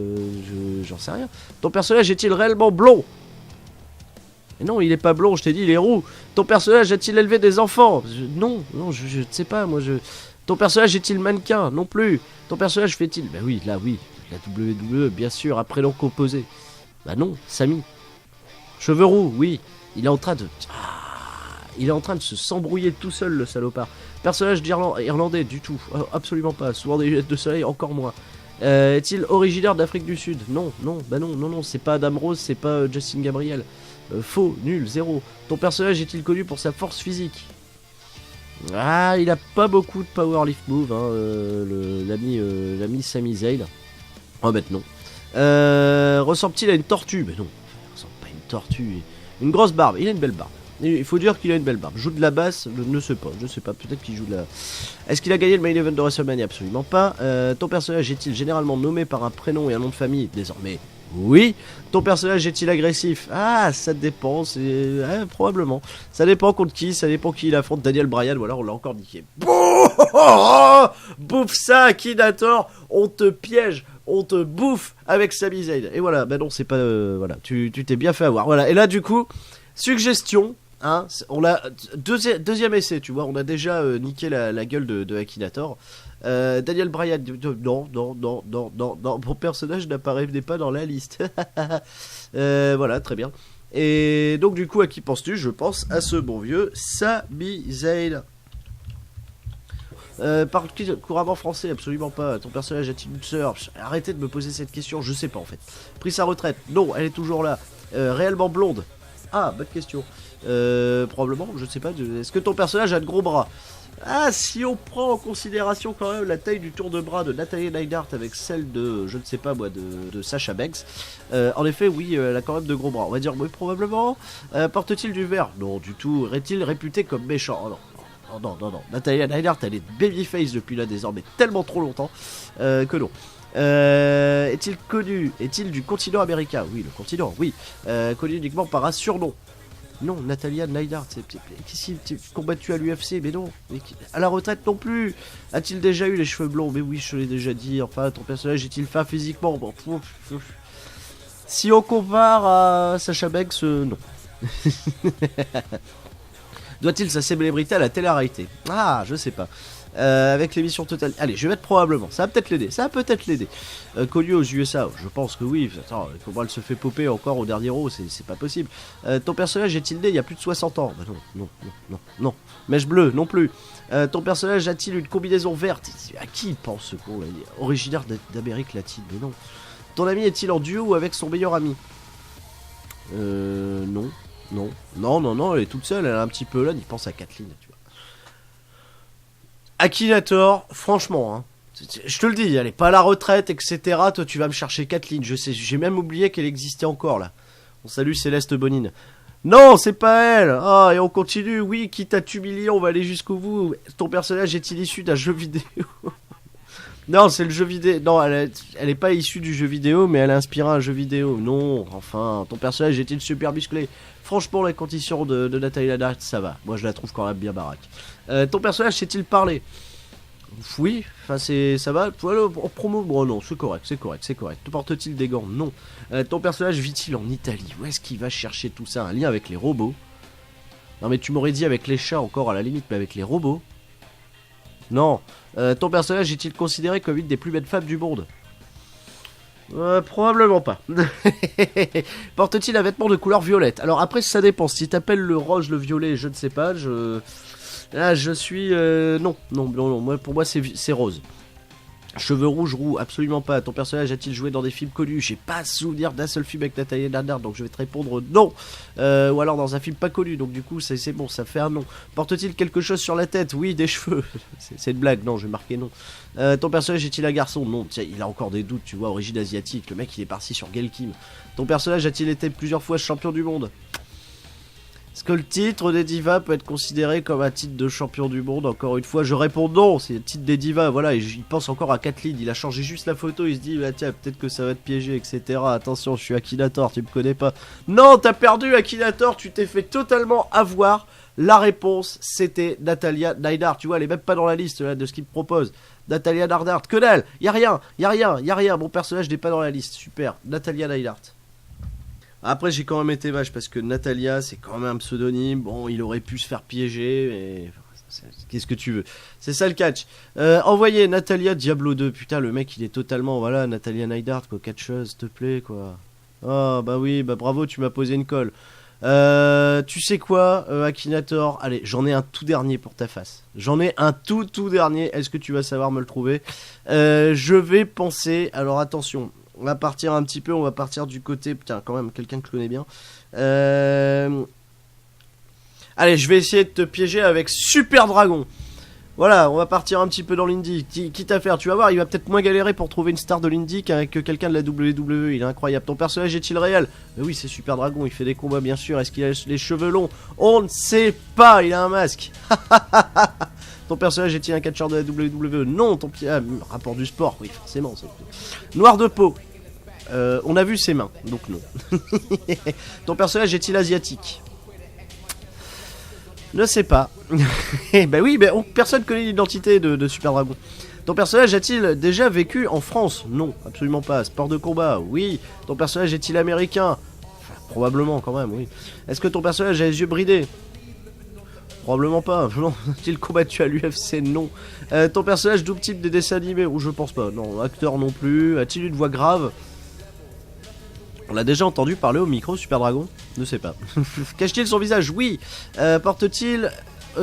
j'en sais rien. Ton personnage est-il réellement blond? Et non, il est pas blond, je t'ai dit, il est roux. Ton personnage a-t-il élevé des enfants? Non, non, je ne sais pas, moi je... Ton personnage est-il mannequin? Non plus. Ton personnage fait-il... Bah oui, là oui, la WWE, bien sûr, après nom composé. Bah non, Sami. Cheveux roux, oui. Il est en train de... Il est en train de s'embrouiller tout seul, le salopard. Personnage irlandais, du tout. Absolument pas. Souvent des lunettes de soleil, encore moins. Est-il originaire d'Afrique du Sud? Non, non, bah non, non, non. C'est pas Adam Rose, c'est pas Justin Gabriel. Faux, nul, zéro. Ton personnage est-il connu pour sa force physique? Ah, il a pas beaucoup de powerlift move, hein, l'ami Sami Zayn. On va mettre non. Ressemble-t-il à une tortue? Mais non, il ressemble pas à une tortue. Une grosse barbe, il a une belle barbe. Il faut dire qu'il a une belle barbe. Joue de la basse, je ne sais pas, peut-être qu'il joue de la... Est-ce qu'il a gagné le main event de WrestleMania? Absolument pas. Ton personnage est-il généralement nommé par un prénom et un nom de famille? Désormais, oui. Ton personnage est-il agressif? Ah, ça dépend, probablement. Ça dépend contre qui, ça dépend qui il affronte. Daniel Bryan, ou alors on l'a encore niqué. Bouffe ça, Akinator, on te piège. On te bouffe avec Sami Zayn. Et voilà, bah non, c'est pas... voilà, tu t'es bien fait avoir. Voilà, et là, du coup, suggestion... Hein, on l'a deuxième essai, tu vois, on a déjà niqué la gueule de Akinator. Daniel Bryan, non, mon personnage n'apparaît pas dans la liste. Voilà, très bien. Et donc du coup, à qui penses-tu? Je pense à ce bon vieux Sami Zayn. Parle-t-il couramment français? Absolument pas. Ton personnage a-t-il une sœur? Arrêtez de me poser cette question, je sais pas en fait. Pris sa retraite? Non, elle est toujours là. Réellement blonde? Ah, bonne question. Probablement, je sais pas. Est-ce que ton personnage a de gros bras? Ah, si on prend en considération quand même la taille du tour de bras de Natalia Neidhart avec celle de, je ne sais pas moi, de Sasha Banks, en effet, oui, elle a quand même de gros bras. On va dire, oui, probablement. Porte-t-il du verre? Non, du tout. Est-il réputé comme méchant? Oh, non. Oh, non, non, non. Natalia Neidhart, elle est babyface depuis là désormais tellement trop longtemps que non. Est-il connu? Est-il du continent américain? Oui, le continent, oui. Connu uniquement par un surnom. Non, Natalia Neidhart, qu'est-ce qu'il combattu à l'UFC? Mais non, à la retraite non plus. A-t-il déjà eu les cheveux blonds? Mais oui, je l'ai déjà dit. Enfin, ton personnage est-il fin physiquement? Bon, si on compare à Sasha Banks, non. Doit-il sa célébrité à la télé-réalité? Ah, je sais pas. Avec l'émission Total. Allez, je vais mettre probablement. Ça va peut-être l'aider. Ça va peut-être l'aider. Connu aux USA, je pense que oui. Attends, comment elle se fait popper encore au dernier row? C'est pas possible. Ton personnage est-il né il y a plus de 60 ans? Bah non, non, non, non, non. Mèche bleue, non plus. Ton personnage a-t-il une combinaison verte? À qui il pense ce con là? Originaire d'Amérique latine, mais non. Ton ami est-il en duo ou avec son meilleur ami? Non. Non, non, non, non, elle est toute seule, elle est un petit peu là, il pense à Kathleen, tu vois. Akinator, franchement, hein, je te le dis, elle est pas à la retraite, etc. Toi, tu vas me chercher Kathleen, je sais, j'ai même oublié qu'elle existait encore, là. On salue Céleste Bonine. Non, c'est pas elle. Ah, et on continue, oui, quitte à t'humilier, on va aller jusqu'au bout. Ton personnage est-il issu d'un jeu vidéo? Non, c'est le jeu vidéo. Non, elle est pas issue du jeu vidéo, mais elle a inspiré un jeu vidéo. Non, enfin, ton personnage est-il super musclé? Franchement, la condition de Natalia Neidhart, ça va. Moi, je la trouve quand même bien baraque. Ton personnage sait-il parler? Oui, enfin, ça va. Voilà, en promo, bon, non, c'est correct, c'est correct, c'est correct. Te porte-t-il des gants? Non. Ton personnage vit-il en Italie? Où est-ce qu'il va chercher tout ça? Un lien avec les robots? Non, mais tu m'aurais dit avec les chats encore à la limite, mais avec les robots? Non. Ton personnage est-il considéré comme une des plus belles femmes du monde? Probablement pas. Porte-t-il un vêtement de couleur violette? Alors après ça dépend, si t'appelles le rose, le violet, je ne sais pas, là je suis... Non, non, non, non, moi, pour moi c'est rose. Cheveux rouges, roux, absolument pas. Ton personnage a-t-il joué dans des films connus? J'ai pas souvenir d'un seul film avec Natalia Neidhart, donc je vais te répondre non. Ou alors dans un film pas connu, donc du coup c'est bon, ça fait un non. Porte-t-il quelque chose sur la tête? Oui, des cheveux. C'est une blague, non, je vais marquer non. Ton personnage est-il un garçon? Non, tiens, il a encore des doutes, tu vois, origine asiatique. Le mec il est parti sur Gelkim. Ton personnage a-t-il été plusieurs fois champion du monde? Est-ce que le titre des divas peut être considéré comme un titre de champion du monde? Encore une fois, je réponds non, c'est le titre des divas, voilà, et il pense encore à Kathleen, il a changé juste la photo, il se dit, bah tiens, peut-être que ça va te piéger, etc. Attention, je suis Akinator, tu me connais pas. Non, t'as perdu Akinator, tu t'es fait totalement avoir. La réponse, c'était Natalia Neidhart, tu vois, elle est même pas dans la liste là, de ce qu'il me propose. Natalia Neidhart, que dalle, y'a rien, mon personnage n'est pas dans la liste, super, Natalia Neidhart. Après j'ai quand même été vache parce que Natalia c'est quand même un pseudonyme, bon il aurait pu se faire piéger mais qu'est-ce que tu veux, c'est ça le catch. Envoyez Natalia Diablo 2, putain le mec il est totalement, voilà, Natalia Neidhart quoi, catcheuse s'il te plaît quoi. Oh bah oui, bah bravo tu m'as posé une colle. Tu sais quoi Akinator, allez j'en ai un tout dernier pour ta face. J'en ai un tout dernier, est-ce que tu vas savoir me le trouver? Je vais penser, alors attention. On va partir un petit peu, on va partir du côté... Putain, quand même, quelqu'un que je connais bien. Allez, je vais essayer de te piéger avec Super Dragon. Voilà, on va partir un petit peu dans l'indie. Quitte à faire, tu vas voir, il va peut-être moins galérer pour trouver une star de l'indie qu'avec quelqu'un de la WWE. Il est incroyable. Ton personnage est-il réel? Mais oui, c'est Super Dragon, il fait des combats, bien sûr. Est-ce qu'il a les cheveux longs? On ne sait pas, il a un masque. Ton personnage est-il un catcheur de la WWE? Non, ton rapport du sport, oui, forcément. Noir de peau. On a vu ses mains, donc non. Ton personnage est-il asiatique? Ne sais pas. Bah oui, mais personne connaît l'identité de Super Dragon. Ton personnage a-t-il déjà vécu en France? Non, absolument pas. Sport de combat? Oui. Ton personnage est-il américain? Enfin, probablement quand même, oui. Est-ce que ton personnage a les yeux bridés? Probablement pas. Non. A-t-il combattu à l'UFC? Non. Ton personnage double type des dessins animés? Ou je pense pas. Non. Acteur non plus. A-t-il une voix grave? On l'a déjà entendu parler au micro, Super Dragon? Ne sais pas. Cache-t-il son visage? Oui. Porte-t-il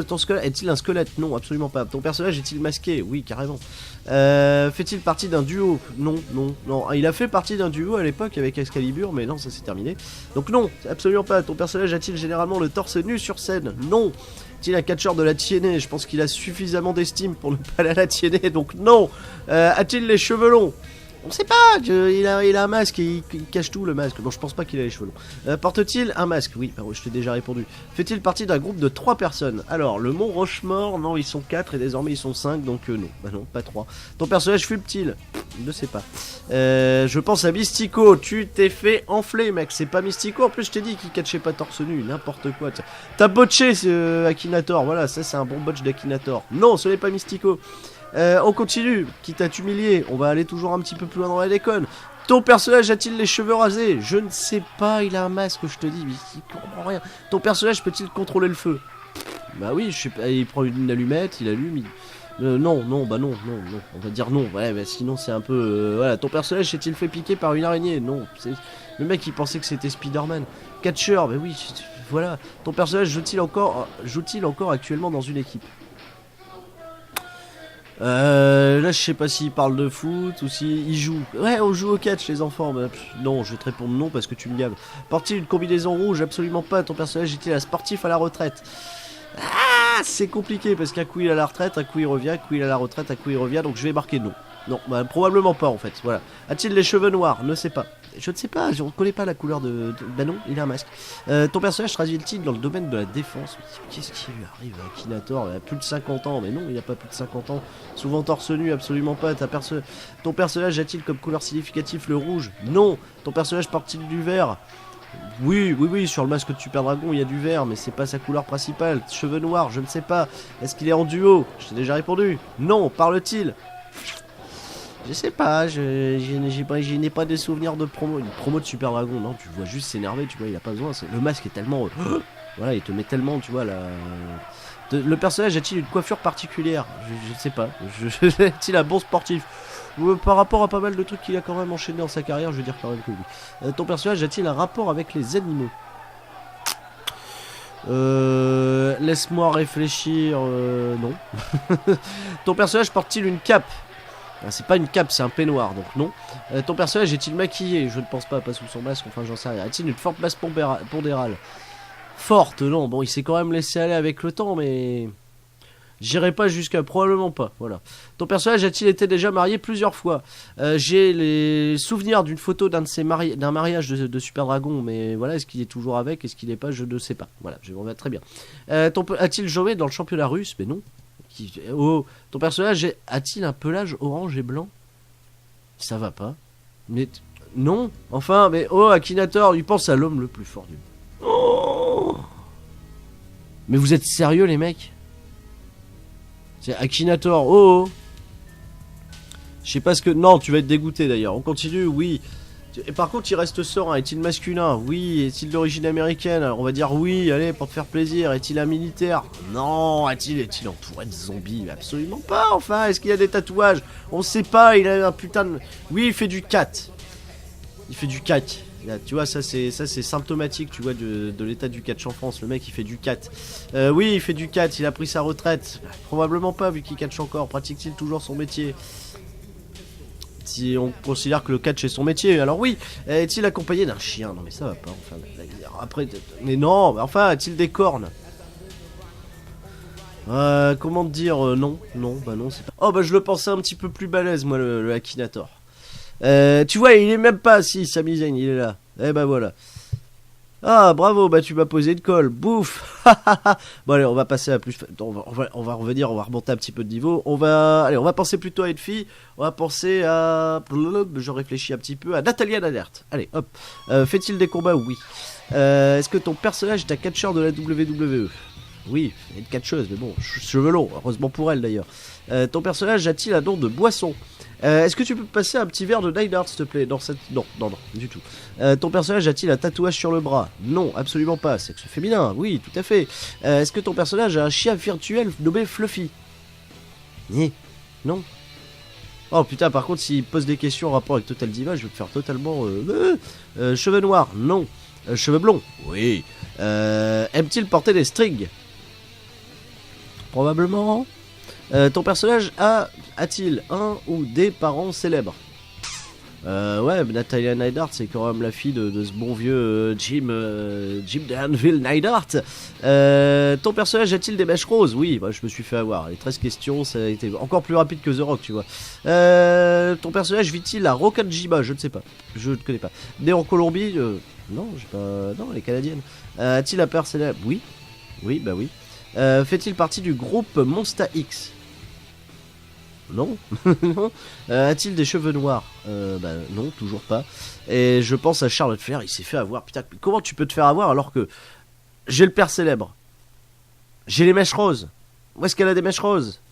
ton squelette est-il un squelette? Non, absolument pas. Ton personnage est-il masqué? Oui, carrément. Fait-il partie d'un duo? Non, non, non. Il a fait partie d'un duo à l'époque avec Excalibur, mais non, ça s'est terminé. Donc non, absolument pas. Ton personnage a-t-il généralement le torse nu sur scène? Non. Est-il un catcheur de la TNA? Je pense qu'il a suffisamment d'estime pour ne pas aller à la TNA, donc non. A-t-il les cheveux longs? On sait pas, il a un masque et il cache tout le masque. Bon, je pense pas qu'il a les cheveux longs. Porte-t-il un masque? Oui, je t'ai déjà répondu. Fait-il partie d'un groupe de 3 personnes? Alors, le Mont Rochemort, non, ils sont 4 et désormais ils sont 5, donc non. Bah non, pas 3. Ton personnage fume-t-il? Je sais pas. Je pense à Mystico. Tu t'es fait enfler, mec. C'est pas Mystico. En plus, je t'ai dit qu'il catchait pas torse nu. N'importe quoi. T'as botché Akinator. Voilà, ça c'est un bon botch d'Akinator. Non, ce n'est pas Mystico. On continue, quitte à t'humilier, on va aller toujours un petit peu plus loin dans la déconne. Ton personnage a-t-il les cheveux rasés? Je ne sais pas, il a un masque, je te dis, mais il comprend rien. Ton personnage peut-il contrôler le feu? Bah oui, je sais pas, il prend une allumette, il allume, non, non, bah non, non, non, on va dire non, ouais, bah sinon c'est un peu... voilà, ton personnage s'est-il fait piquer par une araignée? Non, le mec il pensait que c'était Spider-Man. Catcher, bah oui, voilà. Ton personnage joue-t-il encore actuellement dans une équipe? Là je sais pas s'il parle de foot ou s'il joue. Ouais, on joue au catch les enfants. Bah, non, je vais te répondre non parce que tu me gaves. Porte-t-il une combinaison rouge? Absolument pas. Ton personnage est-il un sportif à la retraite? Ah, c'est compliqué parce qu'un coup il est à la retraite, un coup il revient, un coup il est à la retraite, un coup il revient, donc je vais marquer non. Non, bah probablement pas en fait, voilà. A-t-il les cheveux noirs? Ne sais pas. Je ne sais pas, on ne connaît pas la couleur de... Bah non, il a un masque. Ton personnage travaille-t-il dans le domaine de la défense? Qu'est-ce qui lui arrive à Akinator? Il a plus de 50 ans, mais non, il a pas plus de 50 ans. Souvent torse nu, absolument pas. Ton personnage a-t-il comme couleur significative le rouge? Non. Ton personnage porte-t-il du vert? Oui, oui, oui, sur le masque de Super Dragon, il y a du vert, mais c'est pas sa couleur principale. Cheveux noirs, je ne sais pas. Est-ce qu'il est en duo? Je t'ai déjà répondu. Non. Parle-t-il? Je sais pas, je n'ai pas de souvenirs de promo. Une promo de Super Dragon, non, tu le vois juste s'énerver, tu vois, il a pas besoin. Le masque est tellement... voilà, il te met tellement, tu vois, le personnage a-t-il une coiffure particulière? Je ne sais pas. Est-il un bon sportif? Par rapport à pas mal de trucs qu'il a quand même enchaîné dans sa carrière, je veux dire quand même que oui. Ton personnage a-t-il un rapport avec les animaux? Laisse-moi réfléchir. Non. Ton personnage porte-t-il une cape? C'est pas une cape, c'est un peignoir, donc non. Ton personnage est-il maquillé? Je ne pense pas sous son masque, enfin j'en sais rien. A-t-il une forte masse pondérale? Forte, non. Bon, il s'est quand même laissé aller avec le temps, mais... J'irai pas jusqu'à... Probablement pas, voilà. Ton personnage a-t-il été déjà marié plusieurs fois? J'ai les souvenirs d'une photo d'un mariage de Super Dragon, mais voilà, est-ce qu'il est toujours avec? Est-ce qu'il est pas? Je ne sais pas. Voilà, je vais très bien. A-t-il joué dans le championnat russe? Mais non. Oh, ton personnage a-t-il un pelage orange et blanc? Ça va pas. Mais non, enfin, mais oh, Akinator, il pense à l'homme le plus fort du monde. Oh, mais vous êtes sérieux les mecs? C'est Akinator, oh. Je sais pas ce que... Non, tu vas être dégoûté d'ailleurs. On continue, oui. Et par contre, il reste serein. Est-il masculin? Oui. Est-il d'origine américaine? Alors, on va dire oui, allez, pour te faire plaisir. Est-il un militaire? Non. Est-il entouré de zombies? Absolument pas, enfin. Est-ce qu'il a des tatouages? On sait pas, il a un putain de... Oui, il fait du cat. Il fait du cat. Là, tu vois, ça c'est symptomatique, tu vois, de l'état du catch en France. Le mec, il fait du cat. Oui, il fait du cat, il a pris sa retraite. Probablement pas, vu qu'il catch encore. Pratique-t-il toujours son métier? Si on considère que le catch est son métier, alors oui. Est-il accompagné d'un chien? Non mais ça va pas, enfin. Après, mais non, enfin, a-t-il des cornes? Comment te dire? Non, non, bah non, c'est pas... Oh bah je le pensais un petit peu plus balèze, moi, le Akinator. Tu vois, il est même pas assis, Sami Zayn, il est là. Eh bah voilà. Ah, bravo, bah tu m'as posé une colle. Bouf. Bon allez, on va passer à plus... On va revenir, on va remonter un petit peu de niveau. On va penser plutôt à une fille. On va penser à... Je réfléchis un petit peu à Natalya Nadert. Allez, hop. Fait-il des combats? Oui. Est-ce que ton personnage est un catcheur de la WWE? Oui, elle est une catcheuse, mais bon, cheveux longs, heureusement pour elle d'ailleurs. Ton personnage a-t-il un nom de boisson? Est-ce que tu peux passer un petit verre de Night s'il te plaît? Non, non, du tout. Ton personnage a-t-il un tatouage sur le bras? Non, absolument pas. Sexe féminin, oui, tout à fait. Est-ce que ton personnage a un chien virtuel nommé Fluffy? Non. Oh putain, par contre, s'il pose des questions en rapport avec Total Diva, je vais me faire totalement... cheveux noirs? Non. Cheveux blonds? Oui. Aime-t-il porter des strings? Probablement. Ton personnage a-t-il un ou des parents célèbres? Ouais, Natalia Neidhart, c'est quand même la fille de ce bon vieux Jim de Anvil Neidhart. Ton personnage a-t-il des mèches roses? Oui, bah, je me suis fait avoir. Les 13 questions, ça a été encore plus rapide que The Rock, tu vois. Ton personnage vit-il à Roccajiba? Je ne sais pas. Je ne connais pas. Né en Colombie? Non, j'ai pas. Non, elle est canadienne. A-t-il un père célèbre? Oui. Oui, bah oui. Fait-il partie du groupe Monsta X? Non. Non. A-t-il des cheveux noirs? Bah non, toujours pas. Et je pense à Charlotte Flair, il s'est fait avoir. Putain, comment tu peux te faire avoir alors que j'ai le père célèbre? J'ai les mèches roses. Où est-ce qu'elle a des mèches roses?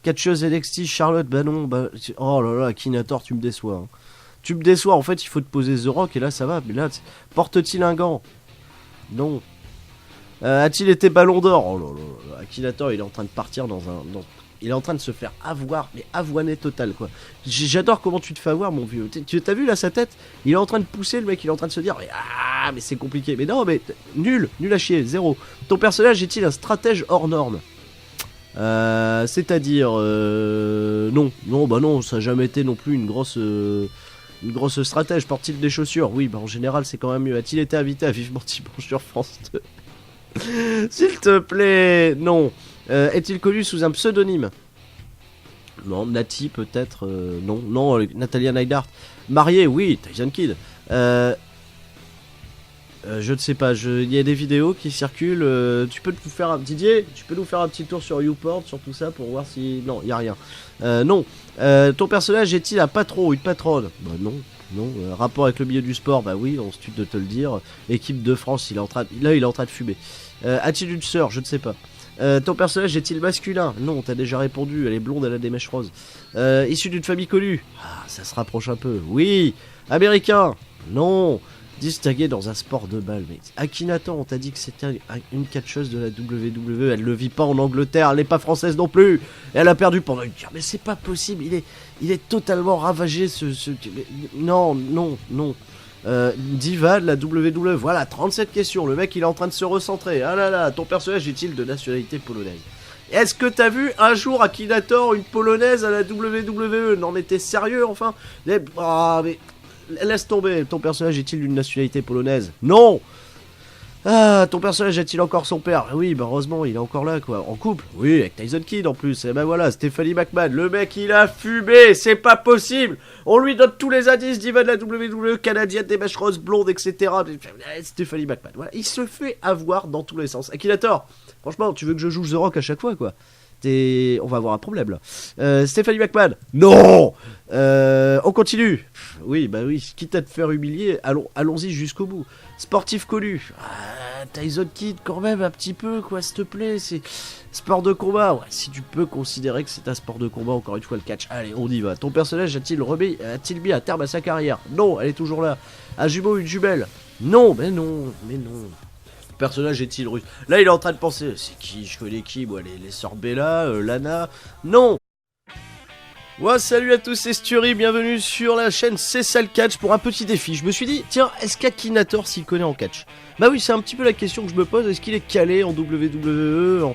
Catcheuse NXT, Charlotte, bah non, bah... Oh là là, Akinator, tu me déçois. Hein. Tu me déçois, en fait, il faut te poser The Rock et là, ça va. Mais là, porte-t-il un gant? Non. A-t-il été Ballon d'Or? Oh là là, Akinator, il est en train de partir il est en train de se faire avoir, mais avoiner total quoi. J'adore comment tu te fais avoir mon vieux. Tu t'as vu là sa tête? Il est en train de pousser le mec, il est en train de se dire mais c'est compliqué. Mais non mais nul à chier, zéro. Ton personnage est-il un stratège hors norme? C'est-à-dire non, bah non, ça a jamais été non plus une grosse stratège. Porte-t-il des chaussures? Oui, bah en général c'est quand même mieux. A-t-il été invité à Vivement Dimanche sur France 2? S'il te plaît, non. Est-il connu sous un pseudonyme? Non, Nati peut-être. Non, Natalia Neidhart. Marié, oui, Tyson Kidd. Je ne sais pas, il y a des vidéos qui circulent. Tu peux nous faire Didier, tu peux nous faire un petit tour sur YouPorn, sur tout ça pour voir si. Non, il n'y a rien. Non. Ton personnage est-il un patron ou une patronne? Bah non. Non, rapport avec le milieu du sport, bah oui, on se tue de te le dire. Équipe de France, il est en train de fumer. A-t-il une sœur? Je ne sais pas. Ton personnage est-il masculin? Non, t'as déjà répondu, elle est blonde, elle a des mèches roses. Issu d'une famille connue? Ah, ça se rapproche un peu. Oui. Américain? Non. Distingué dans un sport de balle. Mais Akinator, on t'a dit que c'était une catcheuse de la WWE. Elle ne vit pas en Angleterre, elle n'est pas française non plus. Elle a perdu pendant une guerre. Mais c'est pas possible, il est totalement ravagé Non. Diva de la WWE. Voilà, 37 questions. Le mec, il est en train de se recentrer. Ah là là, ton personnage est-il de nationalité polonaise? Est-ce que t'as vu un jour Akinator, une polonaise à la WWE? Non mais t'es sérieux enfin? Ah mais... Laisse tomber, ton personnage est-il d'une nationalité polonaise? Non. Ah, ton personnage a-t-il encore son père? Oui, bah heureusement, il est encore là, quoi. En couple? Oui, avec Tyson Kidd en plus. Et ben voilà, Stephanie McMahon. Le mec, il a fumé, c'est pas possible. On lui donne tous les indices, diva de la WWE, canadienne, des mèches roses, blondes, etc. Stephanie McMahon. Voilà, il se fait avoir dans tous les sens. Akinator, franchement, tu veux que je joue The Rock à chaque fois, quoi? On va avoir un problème là. Stephanie McMahon. Non. On continue. Oui, bah oui, quitte à te faire humilier, allons-y jusqu'au bout. Sportif connu. Tyson Kidd quand même un petit peu quoi, s'il te plaît, c'est sport de combat. Ouais, si tu peux considérer que c'est un sport de combat, encore une fois le catch. Allez, on y va. Ton personnage a-t-il mis un terme à sa carrière? Non, elle est toujours là. Un jumeau, une jumelle? Non, mais non. Personnage est-il russe? Là, il est en train de penser, c'est qui? Je connais qui? Moi, les sœurs Bella, Lana? Non. Ouais, salut à tous, c'est Stury, bienvenue sur la chaîne C'est ça le catch pour un petit défi. Je me suis dit, tiens, est-ce qu'Akinator s'y connaît en catch? Bah oui, c'est un petit peu la question que je me pose, est-ce qu'il est calé en WWE,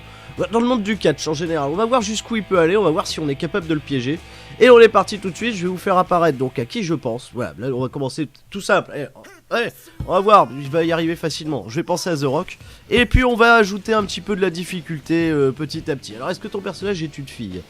dans le monde du catch en général? On va voir jusqu'où il peut aller, on va voir si on est capable de le piéger. Et on est parti tout de suite, je vais vous faire apparaître donc à qui je pense. Voilà, là on va commencer tout simple. Allez, on va voir, il va y arriver facilement. Je vais penser à The Rock. Et puis on va ajouter un petit peu de la difficulté petit à petit. Alors est-ce que ton personnage est une fille?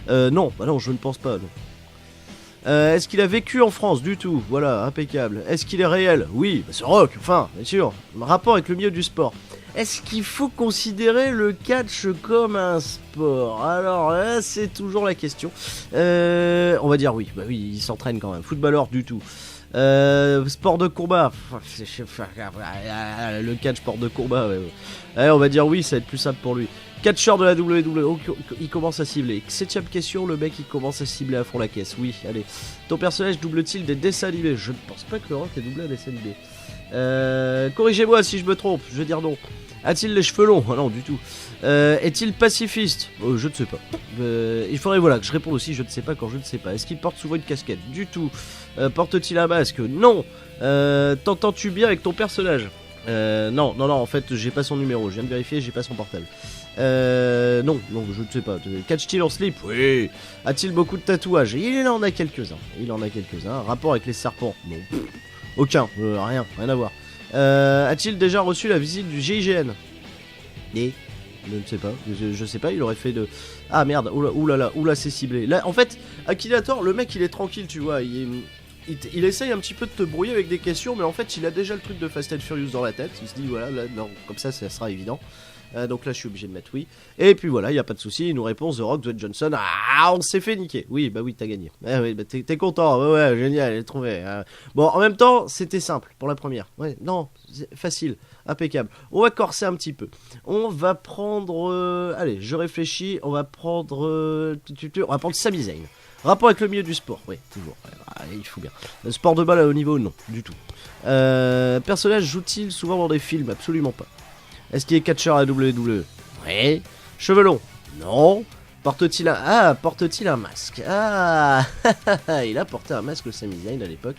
Non, bah non, je ne pense pas, non. Est-ce qu'il a vécu en France? Du tout, voilà, impeccable. Est-ce qu'il est réel? Oui, bah, The Rock, enfin, bien sûr. Rapport avec le milieu du sport. Est-ce qu'il faut considérer le catch comme un sport? Alors là, c'est toujours la question. On va dire oui. Bah oui, il s'entraîne quand même. Footballeur du tout. Sport de combat. Le catch, sport de combat. Ouais. Allez, on va dire oui, ça va être plus simple pour lui. Catcheur de la WWE. Il commence à cibler. 7ème question, le mec il commence à cibler à fond la caisse. Oui, allez. Ton personnage double-t-il des dessins animés? Je ne pense pas que le Rock ait doublé un dessin animé. Corrigez-moi si je me trompe, je vais dire non. A-t-il les cheveux longs? Non, du tout. Est-il pacifiste? Je ne sais pas. Il faudrait voilà que je réponde aussi, je ne sais pas quand je ne sais pas. Est-ce qu'il porte souvent une casquette? Du tout. Porte-t-il un masque? Non. T'entends-tu bien avec ton personnage? Non, en fait, j'ai pas son numéro. Je viens de vérifier, j'ai pas son portable. Non, je ne sais pas. Catch-t-il en slip? Oui. A-t-il beaucoup de tatouages? Il en a quelques-uns. Rapport avec les serpents? Non. Aucun. Rien à voir. A-t-il déjà reçu la visite du GIGN? Et je ne sais pas. Je sais pas. Il aurait fait de. Ah merde. Oula, c'est ciblé. Là, en fait, Akinator, le mec, il est tranquille, tu vois. Il essaye un petit peu de te brouiller avec des questions, mais en fait, il a déjà le truc de Fast and Furious dans la tête. Il se dit, voilà, là, non, comme ça sera évident. Donc là, je suis obligé de mettre oui. Et puis voilà, il n'y a pas de souci. Il nous répond The Rock, Dwayne Johnson. Ah, on s'est fait niquer. Oui, t'as gagné. Oui, t'es content. Ouais, génial, j'ai trouvé. Bon, en même temps, c'était simple pour la première. Ouais, non, facile, impeccable. On va corser un petit peu. On va prendre. Allez, je réfléchis. On va prendre. On va prendre Sami Zayn. Rapport avec le milieu du sport, oui, toujours. Il faut bien. Le sport de balle à haut niveau, non, du tout. Personnage joue-t-il souvent dans des films? Absolument pas. Est-ce qu'il est catcheur à la WWE? Oui. Cheveux longs? Non. Porte-t-il un masque? Ah, il a porté un masque, le Sami Zayn, à l'époque.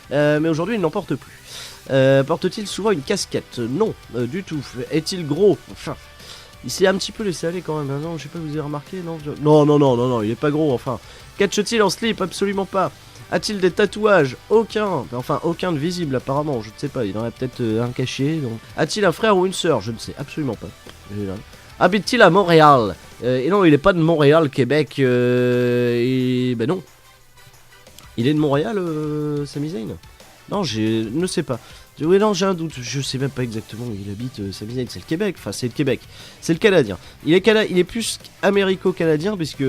Mais aujourd'hui, il n'en porte plus. Porte-t-il souvent une casquette? Non, du tout. Est-il gros? Enfin. Il s'est un petit peu laissé aller quand même, non, je sais pas, vous avez remarqué, non, il est pas gros, enfin. Catch-t-il en slip? Absolument pas. A-t-il des tatouages? Aucun, enfin aucun de visible apparemment, je ne sais pas, il en a peut-être un caché, donc. A-t-il un frère ou une sœur? Je ne sais absolument pas. Habite-t-il à Montréal? Et non, il est pas de Montréal, Québec, ben non. Il est de Montréal, Sami Zayn? Non, je ne sais pas. Oui, non, j'ai un doute. Je sais même pas exactement où il habite. Sami Zayn, c'est le Québec. Enfin, c'est le Québec. C'est le Canadien. Il est plus américo-canadien, puisque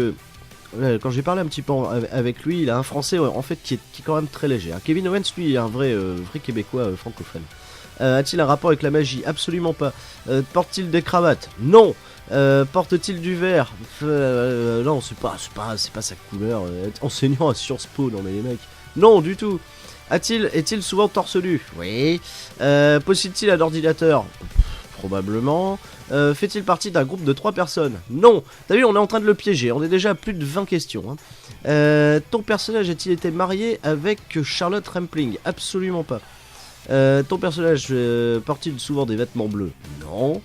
quand j'ai parlé un petit peu avec lui, il a un français en fait qui est quand même très léger. Kevin Owens, lui, est un vrai Québécois francophone. A-t-il un rapport avec la magie? Absolument pas. Porte-t-il des cravates? Non. Porte-t-il du vert? Non, c'est pas sa couleur. Enseignant à Sciences Po, non mais les mecs. Non, du tout. Est-il souvent torse nu? Oui. Possède-t-il un ordinateur? Probablement. Fait-il partie d'un groupe de 3 personnes? Non. T'as vu, on est en train de le piéger. On est déjà à plus de 20 questions. Ton personnage a-t-il été marié avec Charlotte Rampling? Absolument pas. Ton personnage porte-t-il souvent des vêtements bleus? Non.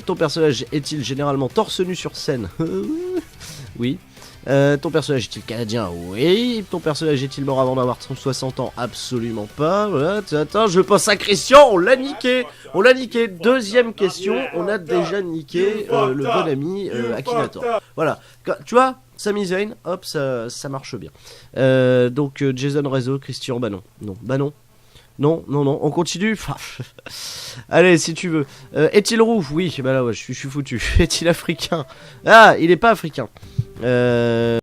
Ton personnage est-il généralement torse nu sur scène? Oui. Ton personnage est-il canadien? Oui. Ton personnage est-il mort avant d'avoir 60 ans? Absolument pas. Voilà. Attends, je passe à Christian. On l'a niqué. Deuxième question. On a déjà niqué le bon ami Akinator. Voilà. Tu vois, Sami Zayn, hop, ça marche bien. Donc Jason Rizzo, Christian, bah non. Non, on continue. Allez, si tu veux. Est-il roux? Oui, bah là, ouais, je suis foutu. Est-il africain? Ah, il est pas africain.